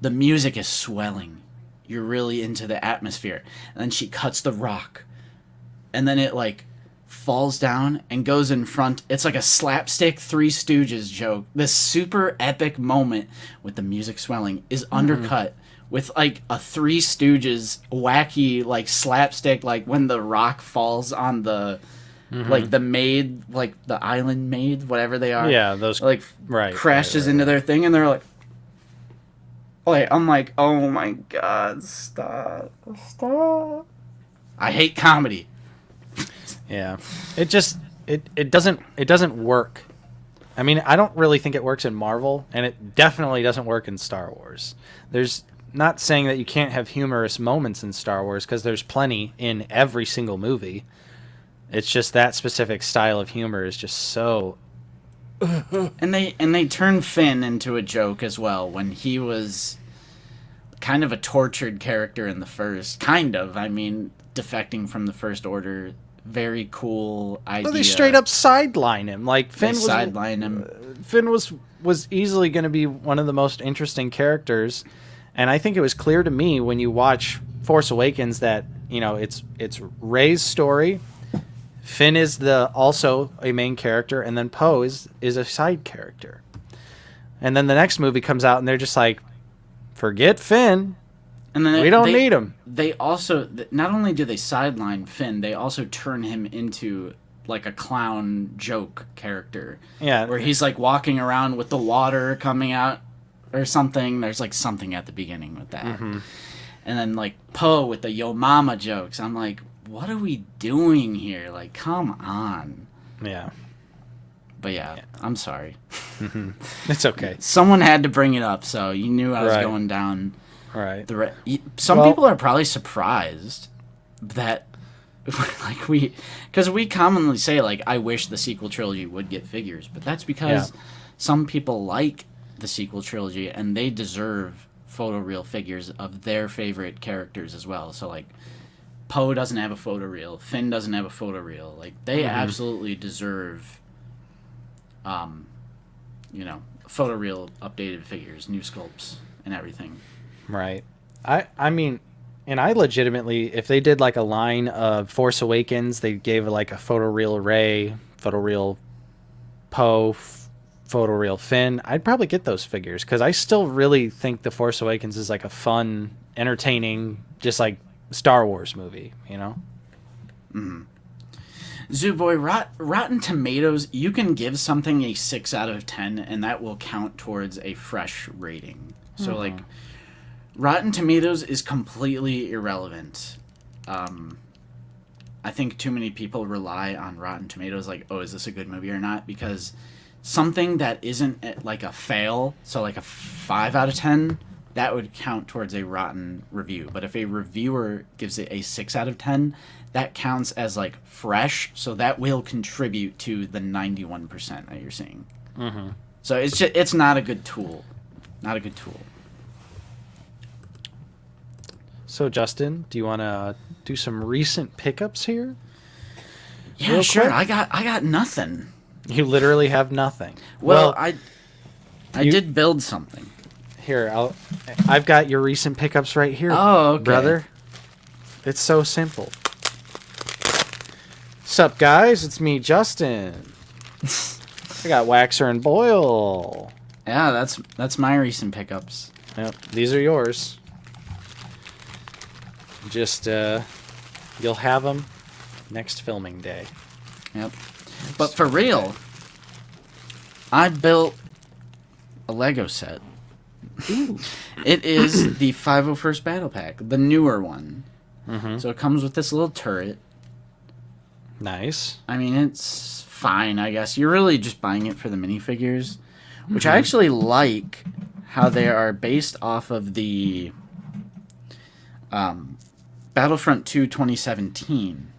The music is swelling. You're really into the atmosphere. And then she cuts the rock. And then it like falls down and goes in front. It's like a slapstick Three Stooges joke. This super epic moment with the music swelling is undercut with like a Three Stooges wacky like slapstick, like when the rock falls on the like the maid, like the island maid, whatever they are. Yeah, those like crashes into their thing, and they're like I'm like, oh my god, stop. I hate comedy. Yeah, it doesn't work. I mean, I don't really think it works in Marvel, and it definitely doesn't work in Star Wars. There's not saying that you can't have humorous moments in Star Wars, because there's plenty in every single movie. It's just that specific style of humor is just so. And they turned Finn into a joke as well when he was kind of a tortured character in the first. Kind of, I mean, defecting from the First Order. Very cool idea. Well, they straight up sideline him. Like Finn was easily going to be one of the most interesting characters, and I think it was clear to me when you watch Force Awakens that it's Rey's story. Finn is also a main character, and then Poe is a side character. And then the next movie comes out, and they're just like, forget Finn. And then we don't need him. They also, not only do they sideline Finn, they also turn him into like a clown joke character. Yeah. Where he's like walking around with the water coming out or something. There's like something at the beginning with that. And then like Poe with the Yo Mama jokes. I'm like, what are we doing here? Like, come on. Yeah. But yeah. I'm sorry. It's okay. Someone had to bring it up, so you knew I was going down. Right. Some people are probably surprised that, like, because we commonly say, like, I wish the sequel trilogy would get figures, but that's because some people like the sequel trilogy and they deserve photoreal figures of their favorite characters as well. So, like, Poe doesn't have a photoreal, Finn doesn't have a photoreal. Like, they absolutely deserve, photoreal updated figures, new sculpts, and everything. Right. I mean, and I legitimately, if they did like a line of Force Awakens, they gave like a photoreal Rey, photoreal Poe, photoreal Finn, I'd probably get those figures, because I still really think The Force Awakens is like a fun, entertaining, just like Star Wars movie, you know? Zooboy, Rotten Tomatoes, you can give something a 6 out of 10, and that will count towards a fresh rating. So, like, Rotten Tomatoes is completely irrelevant. I think too many people rely on Rotten Tomatoes, like, oh, is this a good movie or not? Because something that isn't like a fail, so like a 5 out of 10, that would count towards a rotten review. But if a reviewer gives it a 6 out of 10, that counts as like fresh, so that will contribute to the 91% that you're seeing. So it's not a good tool. Not a good tool. So, Justin, do you want to do some recent pickups here? Yeah, Real sure. quick? I got nothing. You literally have nothing. Well, I did build something. Here, I've got your recent pickups right here. Oh, okay. Brother. It's so simple. Sup, guys? It's me, Justin. I got Waxer and Boyle. Yeah, that's my recent pickups. Yep, these are yours. Just, you'll have them next filming day. Yep. But for real, I built a Lego set. Ooh. It is the 501st Battle Pack, the newer one. Mm-hmm. So it comes with this little turret. Nice. I mean, it's fine, I guess. You're really just buying it for the minifigures, which I actually like how they are based off of the Battlefront 2 2017.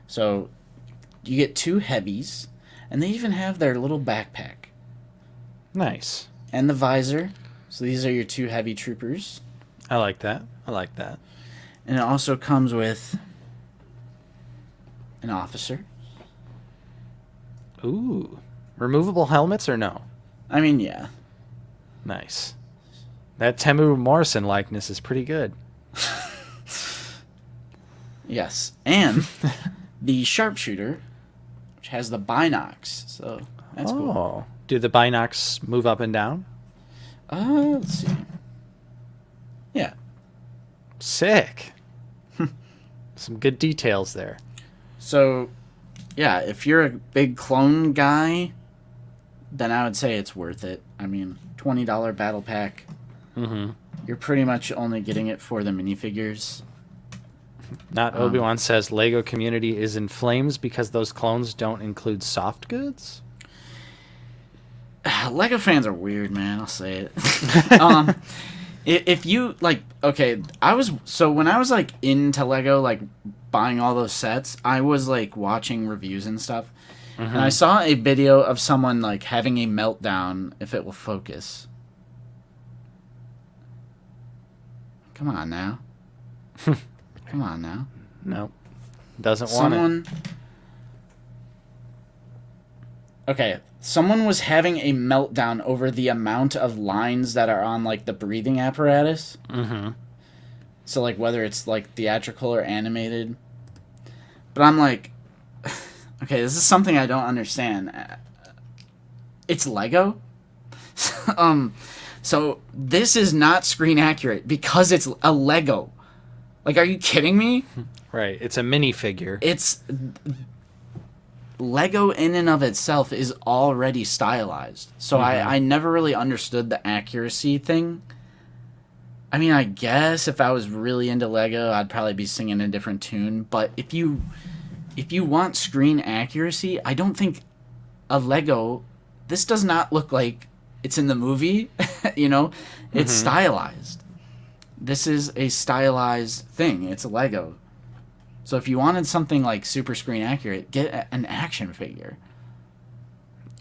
So you get 2 heavies, and they even have their little backpack. Nice. And the visor. So these are your 2 heavy troopers. I like that. I like that. And it also comes with an officer. Ooh. Removable helmets or no? I mean, yeah. Nice. That Temu Morrison likeness is pretty good. Yes. And the sharpshooter, which has the binocs. So that's cool. Do the binocs move up and down? Let's see. Yeah. Sick. Some good details there. So, yeah, if you're a big clone guy, then I would say it's worth it. I mean, $20 battle pack. Mm-hmm. You're pretty much only getting it for the minifigures. Not Obi-Wan says Lego community is in flames because those clones don't include soft goods? Lego fans are weird, man. I'll say it. If you like, okay, when I was like into Lego, like buying all those sets, I was like watching reviews and stuff, and I saw a video of someone like having a meltdown. If it will focus, come on now, come on now. No, doesn't want it. Okay, someone was having a meltdown over the amount of lines that are on, like, the breathing apparatus. Mm-hmm. So, like, whether it's, like, theatrical or animated. But I'm like, okay, this is something I don't understand. It's Lego? So, this is not screen accurate because it's a Lego. Like, are you kidding me? Right, it's a minifigure. It's... Lego in and of itself is already stylized. So I never really understood the accuracy thing. I mean, I guess if I was really into Lego, I'd probably be singing a different tune. But if you want screen accuracy, I don't think a Lego... This does not look like it's in the movie, you know? It's stylized. This is a stylized thing. It's a Lego. So if you wanted something like super screen accurate, get an action figure.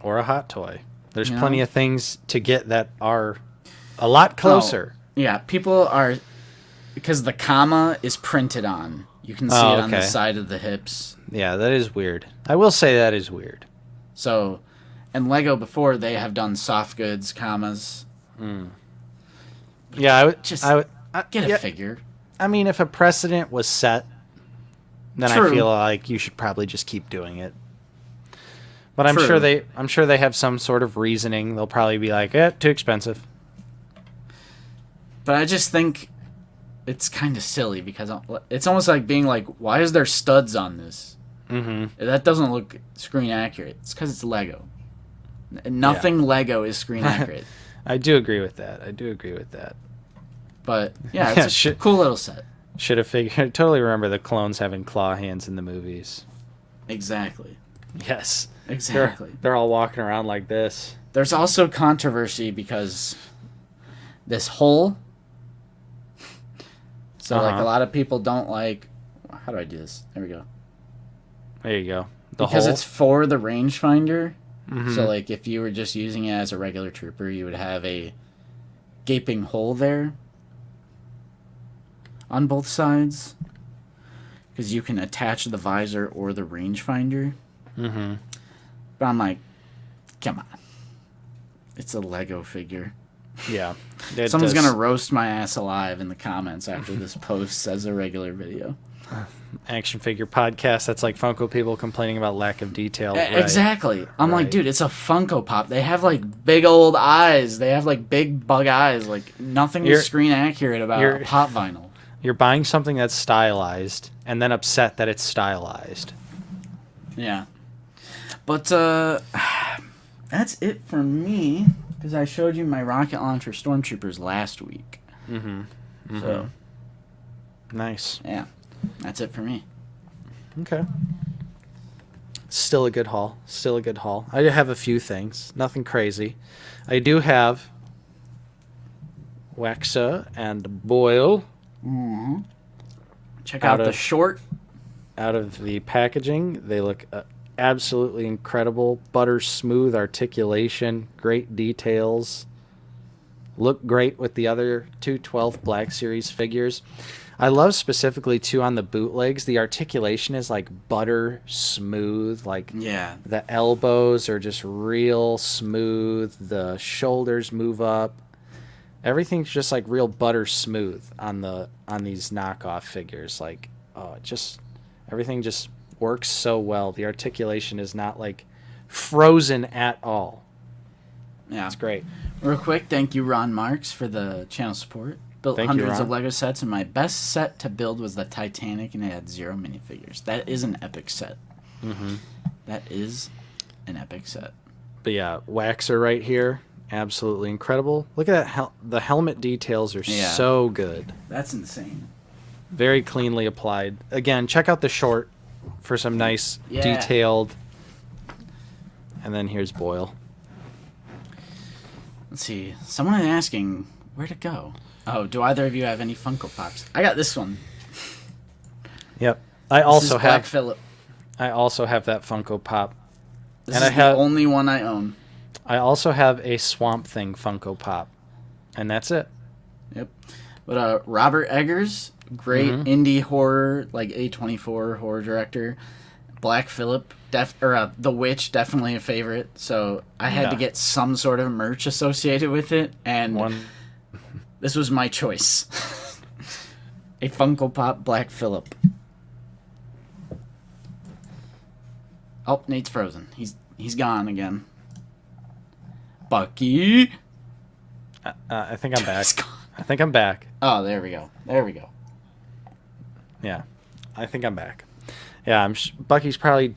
Or a hot toy. There's You know? plenty of things to get that are a lot closer. Yeah, people are... Because the comma is printed on. You can see it on the side of the hips. Yeah, that is weird. I will say that is weird. So, and Lego before, they have done soft goods, commas. Yeah, I would... Just get a figure. I mean, if a precedent was set... then True. I feel like you should probably just keep doing it. But I'm True. sure they have some sort of reasoning. They'll probably be like, too expensive. But I just think it's kind of silly because it's almost like being like, why is there studs on this? Mm-hmm. That doesn't look screen accurate. It's because it's Lego. Nothing Lego is screen accurate. I do agree with that. But yeah, it's a cool little set. Should have figured. I totally remember the clones having claw hands in the movies. Exactly. Yes. Exactly. They're all walking around like this. There's also controversy because this hole. So like a lot of people don't like. How do I do this? There we go. There you go. Because it's for the rangefinder. Mm-hmm. So like if you were just using it as a regular trooper, you would have a gaping hole there on both sides. Because you can attach the visor or the rangefinder. Mm-hmm. But I'm like, come on. It's a Lego figure. Yeah. Someone's going to roast my ass alive in the comments after this post as a regular video. Action figure podcast. That's like Funko people complaining about lack of detail. Right. Exactly. I'm like, dude, it's a Funko Pop. They have like big old eyes. They have like big bug eyes. Like nothing is screen accurate about pop vinyl. You're buying something that's stylized and then upset that it's stylized. Yeah. But that's it for me because I showed you my rocket launcher stormtroopers last week. Mm-hmm. Mm-hmm. So nice. Yeah. That's it for me. Okay. Still a good haul. I have a few things. Nothing crazy. I do have Waxa and Boyle. Mm-hmm. Check out the short. Out of the packaging, they look absolutely incredible. Butter smooth articulation, great details. Look great with the other 212 Black Series figures. I love specifically, too, on the bootlegs, the articulation is like butter smooth. Like, yeah, the elbows are just real smooth. The shoulders move up. Everything's just like real butter smooth on these knockoff figures. Like, everything just works so well. The articulation is not like frozen at all. Yeah, it's great. Real quick, thank you, Ron Marks, for the channel support. Built hundreds of Lego sets, and my best set to build was the Titanic, and it had 0 minifigures. That is an epic set. Mm-hmm. That is an epic set. But yeah, Waxer right here, absolutely incredible. Look at that. The helmet details are so good. That's insane. Very cleanly applied. Again, check out the short for some nice detailed. And then here's Boyle. Let's see. Someone is asking where to go. Oh, do either of you have any Funko Pops? I got this one. Yep. I also have Black Phillip. I also have that Funko Pop. This is the only one I own. I also have a Swamp Thing Funko Pop. And that's it. Yep. But Robert Eggers, great indie horror, like A24 horror director. Black Phillip, The Witch, definitely a favorite. So I had to get some sort of merch associated with it, and this was my choice. A Funko Pop Black Phillip. Oh, Nate's frozen. He's gone again. Bucky. I think I'm back. I think I'm back. Oh, there we go. There we go. Yeah, I think I'm back. Yeah, Bucky's probably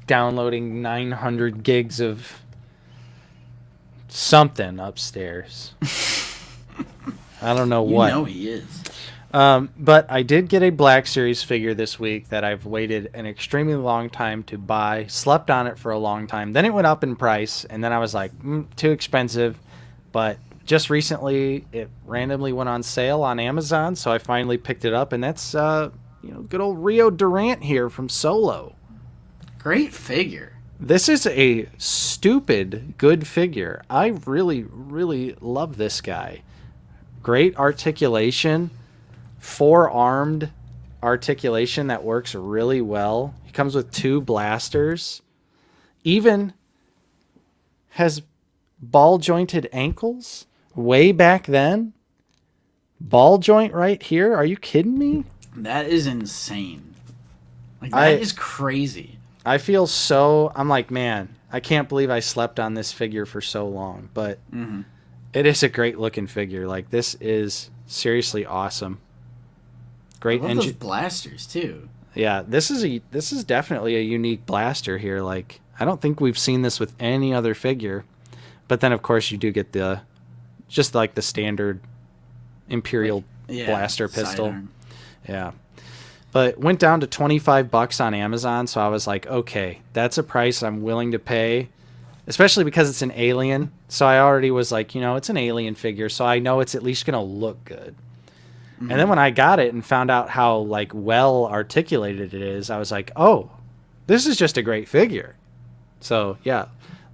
downloading 900 gigs of something upstairs. I don't know what. You know he is. But I did get a Black Series figure this week that I've waited an extremely long time to buy. Slept on it for a long time. Then it went up in price, and then I was like, too expensive. But just recently, it randomly went on sale on Amazon, so I finally picked it up, and that's good old Rio Durant here from Solo. Great figure. This is a stupid good figure. I really, really love this guy. Great articulation. Four-armed articulation that works really well. He comes with 2 blasters. Even has ball-jointed ankles way back then. Ball joint right here. Are you kidding me? That is insane. Like, that is crazy. I feel I'm like, man, I can't believe I slept on this figure for so long. But It is a great looking figure. Like, this is seriously awesome. Great I love those engine. blasters too. Yeah, this is definitely a unique blaster here. Like, I don't think we've seen this with any other figure. But then, of course, you do get the just like the standard Imperial blaster pistol. Sidearm. Yeah. But went down to $25 on Amazon, so I was like, okay, that's a price I'm willing to pay, especially because it's an alien. So I already was like, it's an alien figure, so I know it's at least going to look good. Mm-hmm. And then when I got it and found out how like well articulated it is, I was like, oh, this is just a great figure. So, yeah.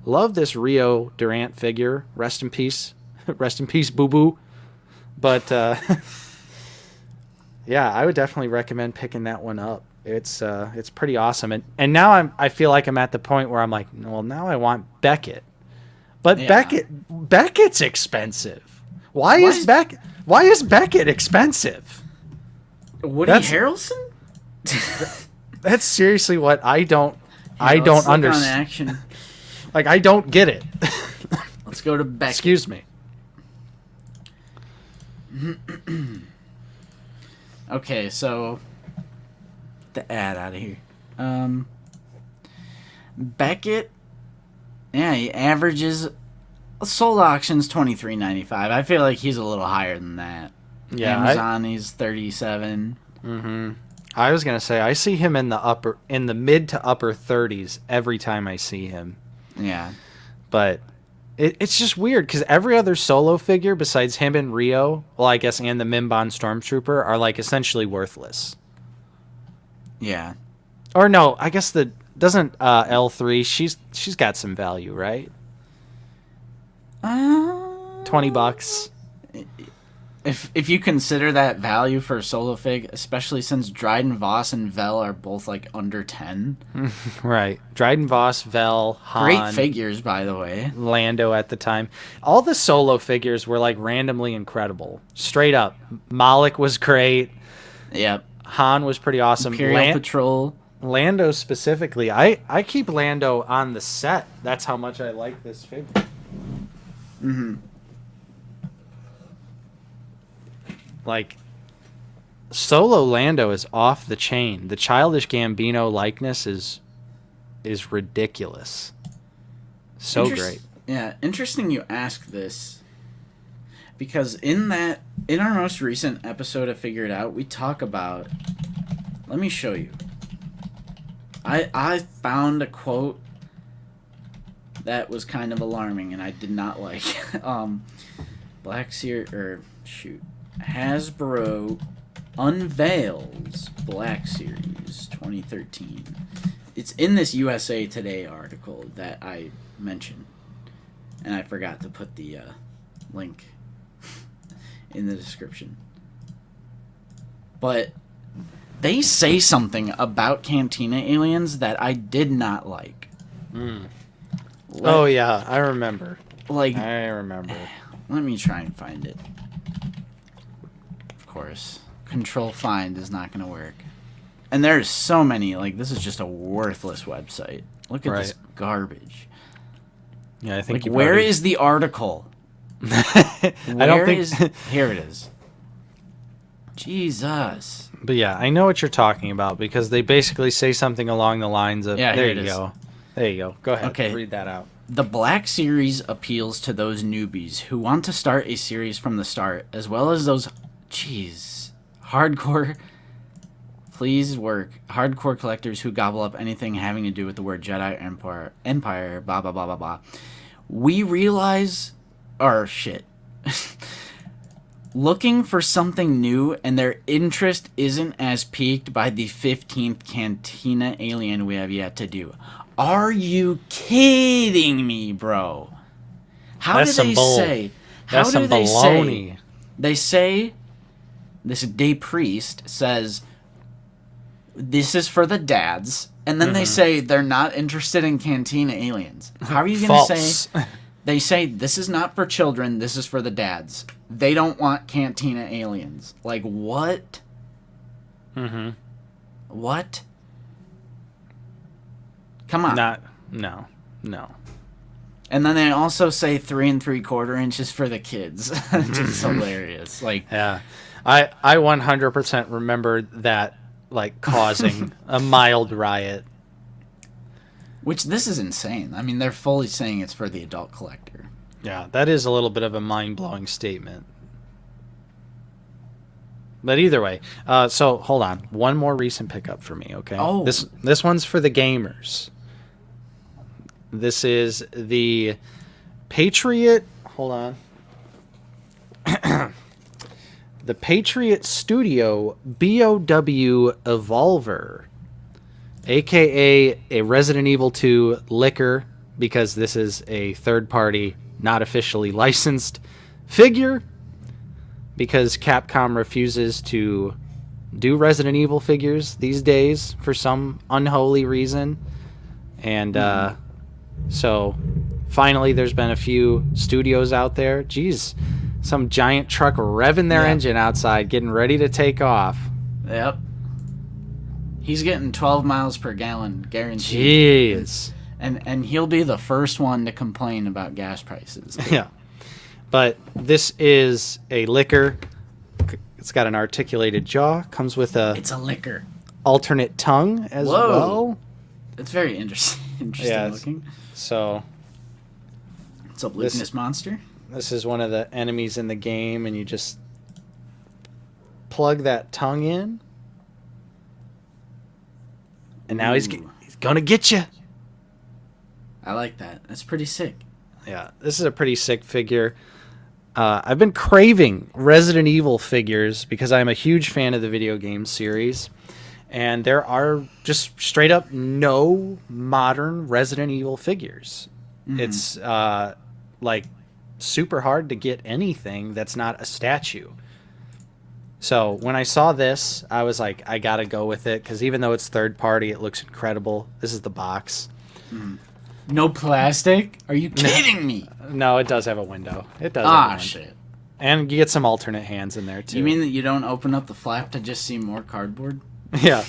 Love this Rio Durant figure. Rest in peace. Rest in peace, boo-boo. But yeah, I would definitely recommend picking that one up. It's pretty awesome, and now I feel like I'm at the point where I'm like, well, now I want Beckett, but yeah. Beckett's expensive. Why is Beckett expensive? Woody Harrelson? That's seriously what I don't understand. Action. Like, I don't get it. Let's go to Beckett. Excuse me. Okay, so the ad out of here. Beckett, yeah, he averages sold auctions $23.95. I feel like he's a little higher than that. Yeah, Amazon he's $37. Mm-hmm. I was gonna say I see him in the mid to upper 30s every time I see him. Yeah, but it's just weird because every other solo figure besides him and Rio, well, I guess, and the Mimban Stormtrooper are like essentially worthless. Yeah. Or no, I guess doesn't L3? She's got some value, right? $20. If you consider that value for a solo fig, especially since Dryden Voss and Vel are both like under 10. Right. Dryden Voss, Vel, Han. Great figures, by the way. Lando at the time. All the solo figures were like randomly incredible. Straight up. Malik was great. Yep. Han was pretty awesome. Imperial Patrol. Lando specifically. I keep Lando on the set. That's how much I like this figure. Mm-hmm. Like, Solo Lando is off the chain. The Childish Gambino likeness is ridiculous. So great. Yeah, interesting you ask this. Because in our most recent episode of Figure It Out, we talk about... Let me show you. I found a quote that was kind of alarming and I did not like. Hasbro unveils Black Series 2013. It's in this USA Today article that I mentioned, and I forgot to put the link in the description. But they say something about Cantina aliens that I did not like. Oh yeah, I remember. I remember. Let me try and find it. Of course, Control Find is not going to work. And there's so many. Like, this is just a worthless website. Look at this garbage. Yeah, I think. Where is the article? I don't think. Here it is. Jesus. But yeah, I know what you're talking about because they basically say something along the lines of. Yeah, there you go. There you go. Go ahead. Okay. Read that out. The Black Series appeals to those newbies who want to start a series from the start, as well as those, hardcore collectors who gobble up anything having to do with the word Jedi, Empire, blah, blah, blah, blah, blah. We realize, looking for something new, and their interest isn't as piqued by the 15th Cantina alien we have yet to do. Are you kidding me, bro? How do they say? How do they say? They say, this Day Priest says, this is for the dads, and then they say they're not interested in Cantina aliens. How are you going to say? They say, this is not for children, this is for the dads. They don't want Cantina aliens. Like, what? Mm-hmm. What? Come on. No. And then they also say 3 3/4 inches for the kids, which is hilarious. Like, Yeah, I 100% remember that, like, causing a mild riot. which this is insane. I mean, they're fully saying it's for the adult collector. Yeah, that is a little bit of a mind-blowing statement. But either way, so hold on. One more recent pickup for me, okay? Oh. This one's for the gamers. This is the Patriot. Hold on. The Patriot Studio BOW Evolver, aka a Resident Evil 2 liquor, because this is a third-party, not officially licensed figure, because Capcom refuses to do Resident Evil figures these days for some unholy reason. And so finally there's been a few studios out there. Jeez, some giant truck revving their engine outside, getting ready to take off. Yep. He's getting 12 miles per gallon guaranteed. Jeez. And he'll be the first one to complain about gas prices. Yeah. But this is a liquor. It's got an articulated jaw. Comes with a It's a liquor. alternate tongue as Whoa. well. It's very interesting looking. So What's up, Luminous Monster? this is one of the enemies in the game, and you just plug that tongue in, and now he's gonna get you. I like that. That's pretty sick. Yeah, this is a pretty sick figure. I've been craving Resident Evil figures because I'm a huge fan of the video game series. And there are just straight up no modern Resident Evil figures. Mm-hmm. It's like super hard to get anything that's not a statue. So when I saw this, I was like, I gotta go with it, because even though it's third party, it looks incredible. This is the box. Mm. No plastic? Are you kidding me? No, it does have a window. It does. Ah, shit. And you get some alternate hands in there too. You mean that you don't open up the flap to just see more cardboard? Yeah.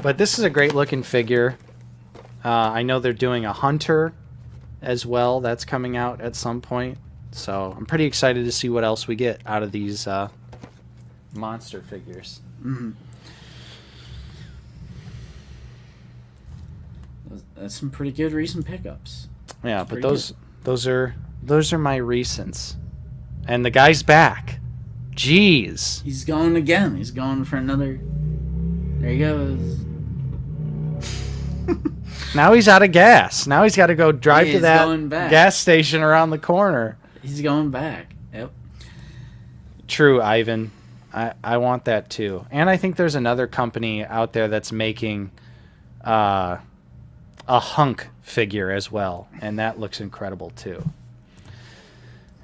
But this is a great looking figure. I know they're doing a Hunter as well. That's coming out at some point. So I'm pretty excited to see what else we get out of these monster figures. Mm-hmm. That's some pretty good recent pickups. Yeah, but those are my recents. And the guy's back. Jeez. He's going again. He's going for another. There he goes. Now he's out of gas. Now he's got to go drive to that back. gas station around the corner. He's going back. Yep. True, Ivan. I want that too. And I think there's another company out there that's making a hunk figure as well, and that looks incredible too.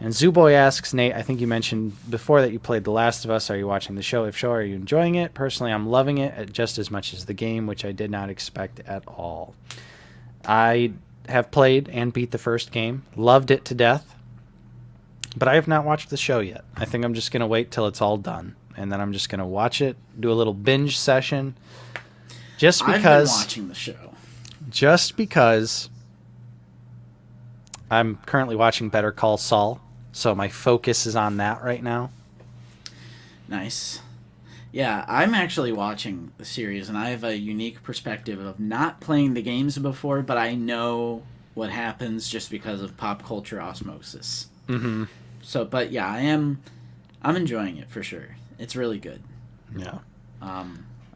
And Zooboy asks, Nate, I think you mentioned before that you played The Last of Us. Are you watching the show? If so, are you enjoying it? Personally, I'm loving it just as much as the game, which I did not expect at all. I have played and beat the first game, loved it to death, but I have not watched the show yet. I think I'm just going to wait till it's all done, and then I'm just going to watch it, do a little binge session, just because... I've been watching the show. Just because I'm currently watching Better Call Saul, so my focus is on that right now. Nice. Yeah, I'm actually watching the series, and I have a unique perspective of not playing the games before, but I know what happens just because of pop culture osmosis. Mm-hmm. So, but yeah, I'm enjoying it for sure. It's really good. Yeah.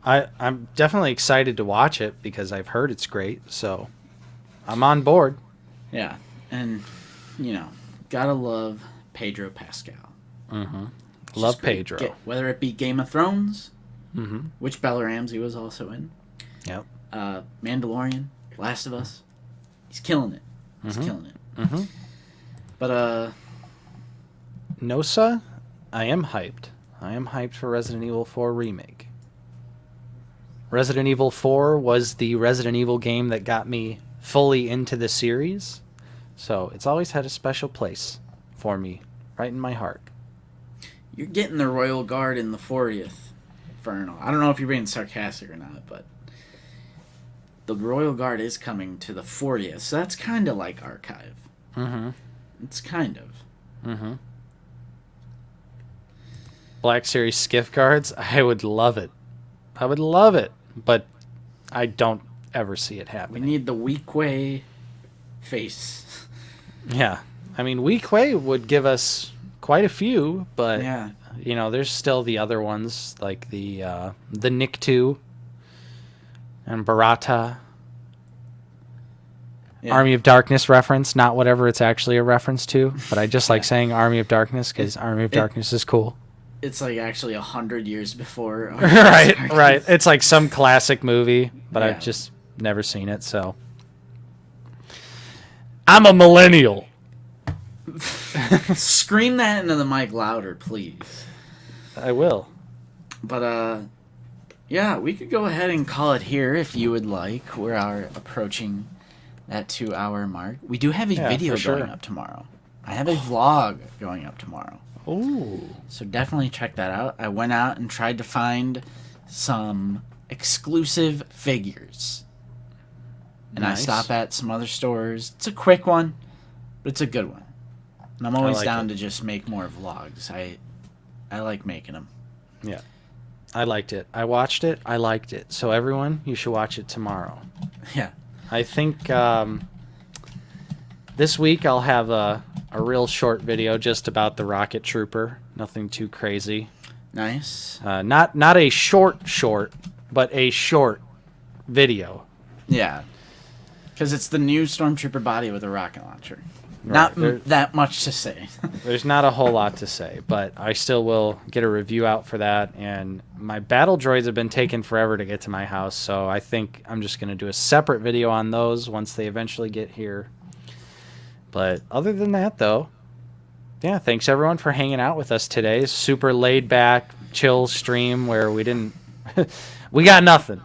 I'm definitely excited to watch it because I've heard it's great, so I'm on board. Yeah, and, you know, gotta love Pedro Pascal. Mm-hmm. Love Pedro. Whether it be Game of Thrones, mm-hmm. which Bella Ramsey was also in. Yep. Mandalorian, Last of Us. He's killing it. He's killing it. Mm-hmm. But, Nosa, I am hyped. I am hyped for Resident Evil 4 Remake. Resident Evil 4 was the Resident Evil game that got me fully into the series, so it's always had a special place for me, right in my heart. You're getting the Royal Guard in the 40th Inferno. I don't know if you're being sarcastic or not, but the Royal Guard is coming to the 40th, so that's kind of like Archive. Mm-hmm. It's kind of. Mm-hmm. Black Series skiff guards, I would love it. I would love it, but I don't ever see it We happening. need the Weequay face. Yeah. I mean, Weequay would give us quite a few, but, Yeah. you know, there's still the other ones, like the Nikto and Barata. Yeah. Army of Darkness reference, not whatever it's actually a reference to, but I just like Yeah. saying Army of Darkness because Army of Darkness is cool. It's like actually 100 years before. Right. It's like some classic movie, but Yeah. I've just never seen it, so. I'm a millennial. Scream that into the mic louder, please. I will. But, yeah, we could go ahead and call it here if you would like. We are approaching that 2-hour mark. We do have a Yeah, video for sure. going up tomorrow. I have a vlog going up tomorrow. Ooh. So definitely check that out. I went out and tried to find some exclusive figures. And I Nice. stop at some other stores. It's a quick one, but it's a good one. And I'm always like down it. to just make more vlogs. I like making them. Yeah. I liked it. I watched it. I liked it. So everyone, you should watch it tomorrow. Yeah. I think this week I'll have a real short video just about the Rocket Trooper. Nothing too crazy. Nice. Not a short, but a short video. Yeah. Because it's the new Stormtrooper body with a rocket launcher. Right, Not there- that much to say. There's not a whole lot to say, but I still will get a review out for that. And my battle droids have been taking forever to get to my house, so I think I'm just going to do a separate video on those once they eventually get here. But other than that, though, yeah, thanks everyone for hanging out with us today. Super laid back, chill stream where we didn't, we got nothing.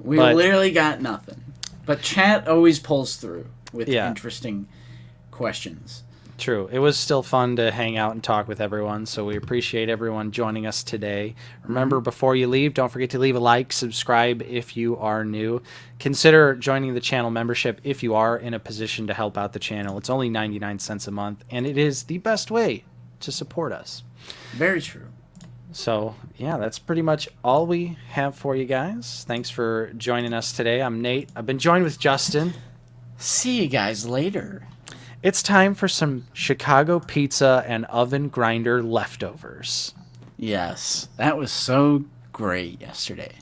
We But- literally got nothing. But chat always pulls through with Yeah. interesting questions. True. It was still fun to hang out and talk with everyone, so we appreciate everyone joining us today. Remember, before you leave, don't forget to leave a like, subscribe if you are new. Consider joining the channel membership if you are in a position to help out the channel. It's only 99 cents a month, and it is the best way to support us. Very true. So, yeah, that's pretty much all we have for you guys. Thanks for joining us today. I'm Nate. I've been joined with Justin. See you guys later. It's time for some Chicago pizza and oven grinder leftovers. Yes, that was so great yesterday.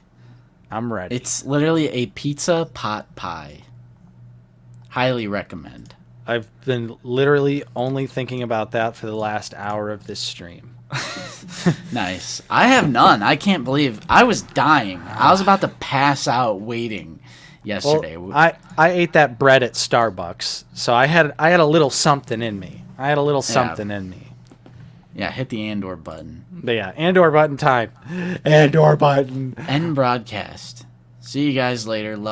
I'm ready. It's literally a pizza pot pie. Highly recommend. I've been literally only thinking about that for the last hour of this stream. Nice. I have none. I can't believe I was dying. I was about to pass out waiting yesterday. Well, I ate that bread at Starbucks, so I had a little something in me. I had a little something in me. Yeah, hit the Andor button. But yeah, Andor button time. Andor button. End broadcast. See you guys later. Love.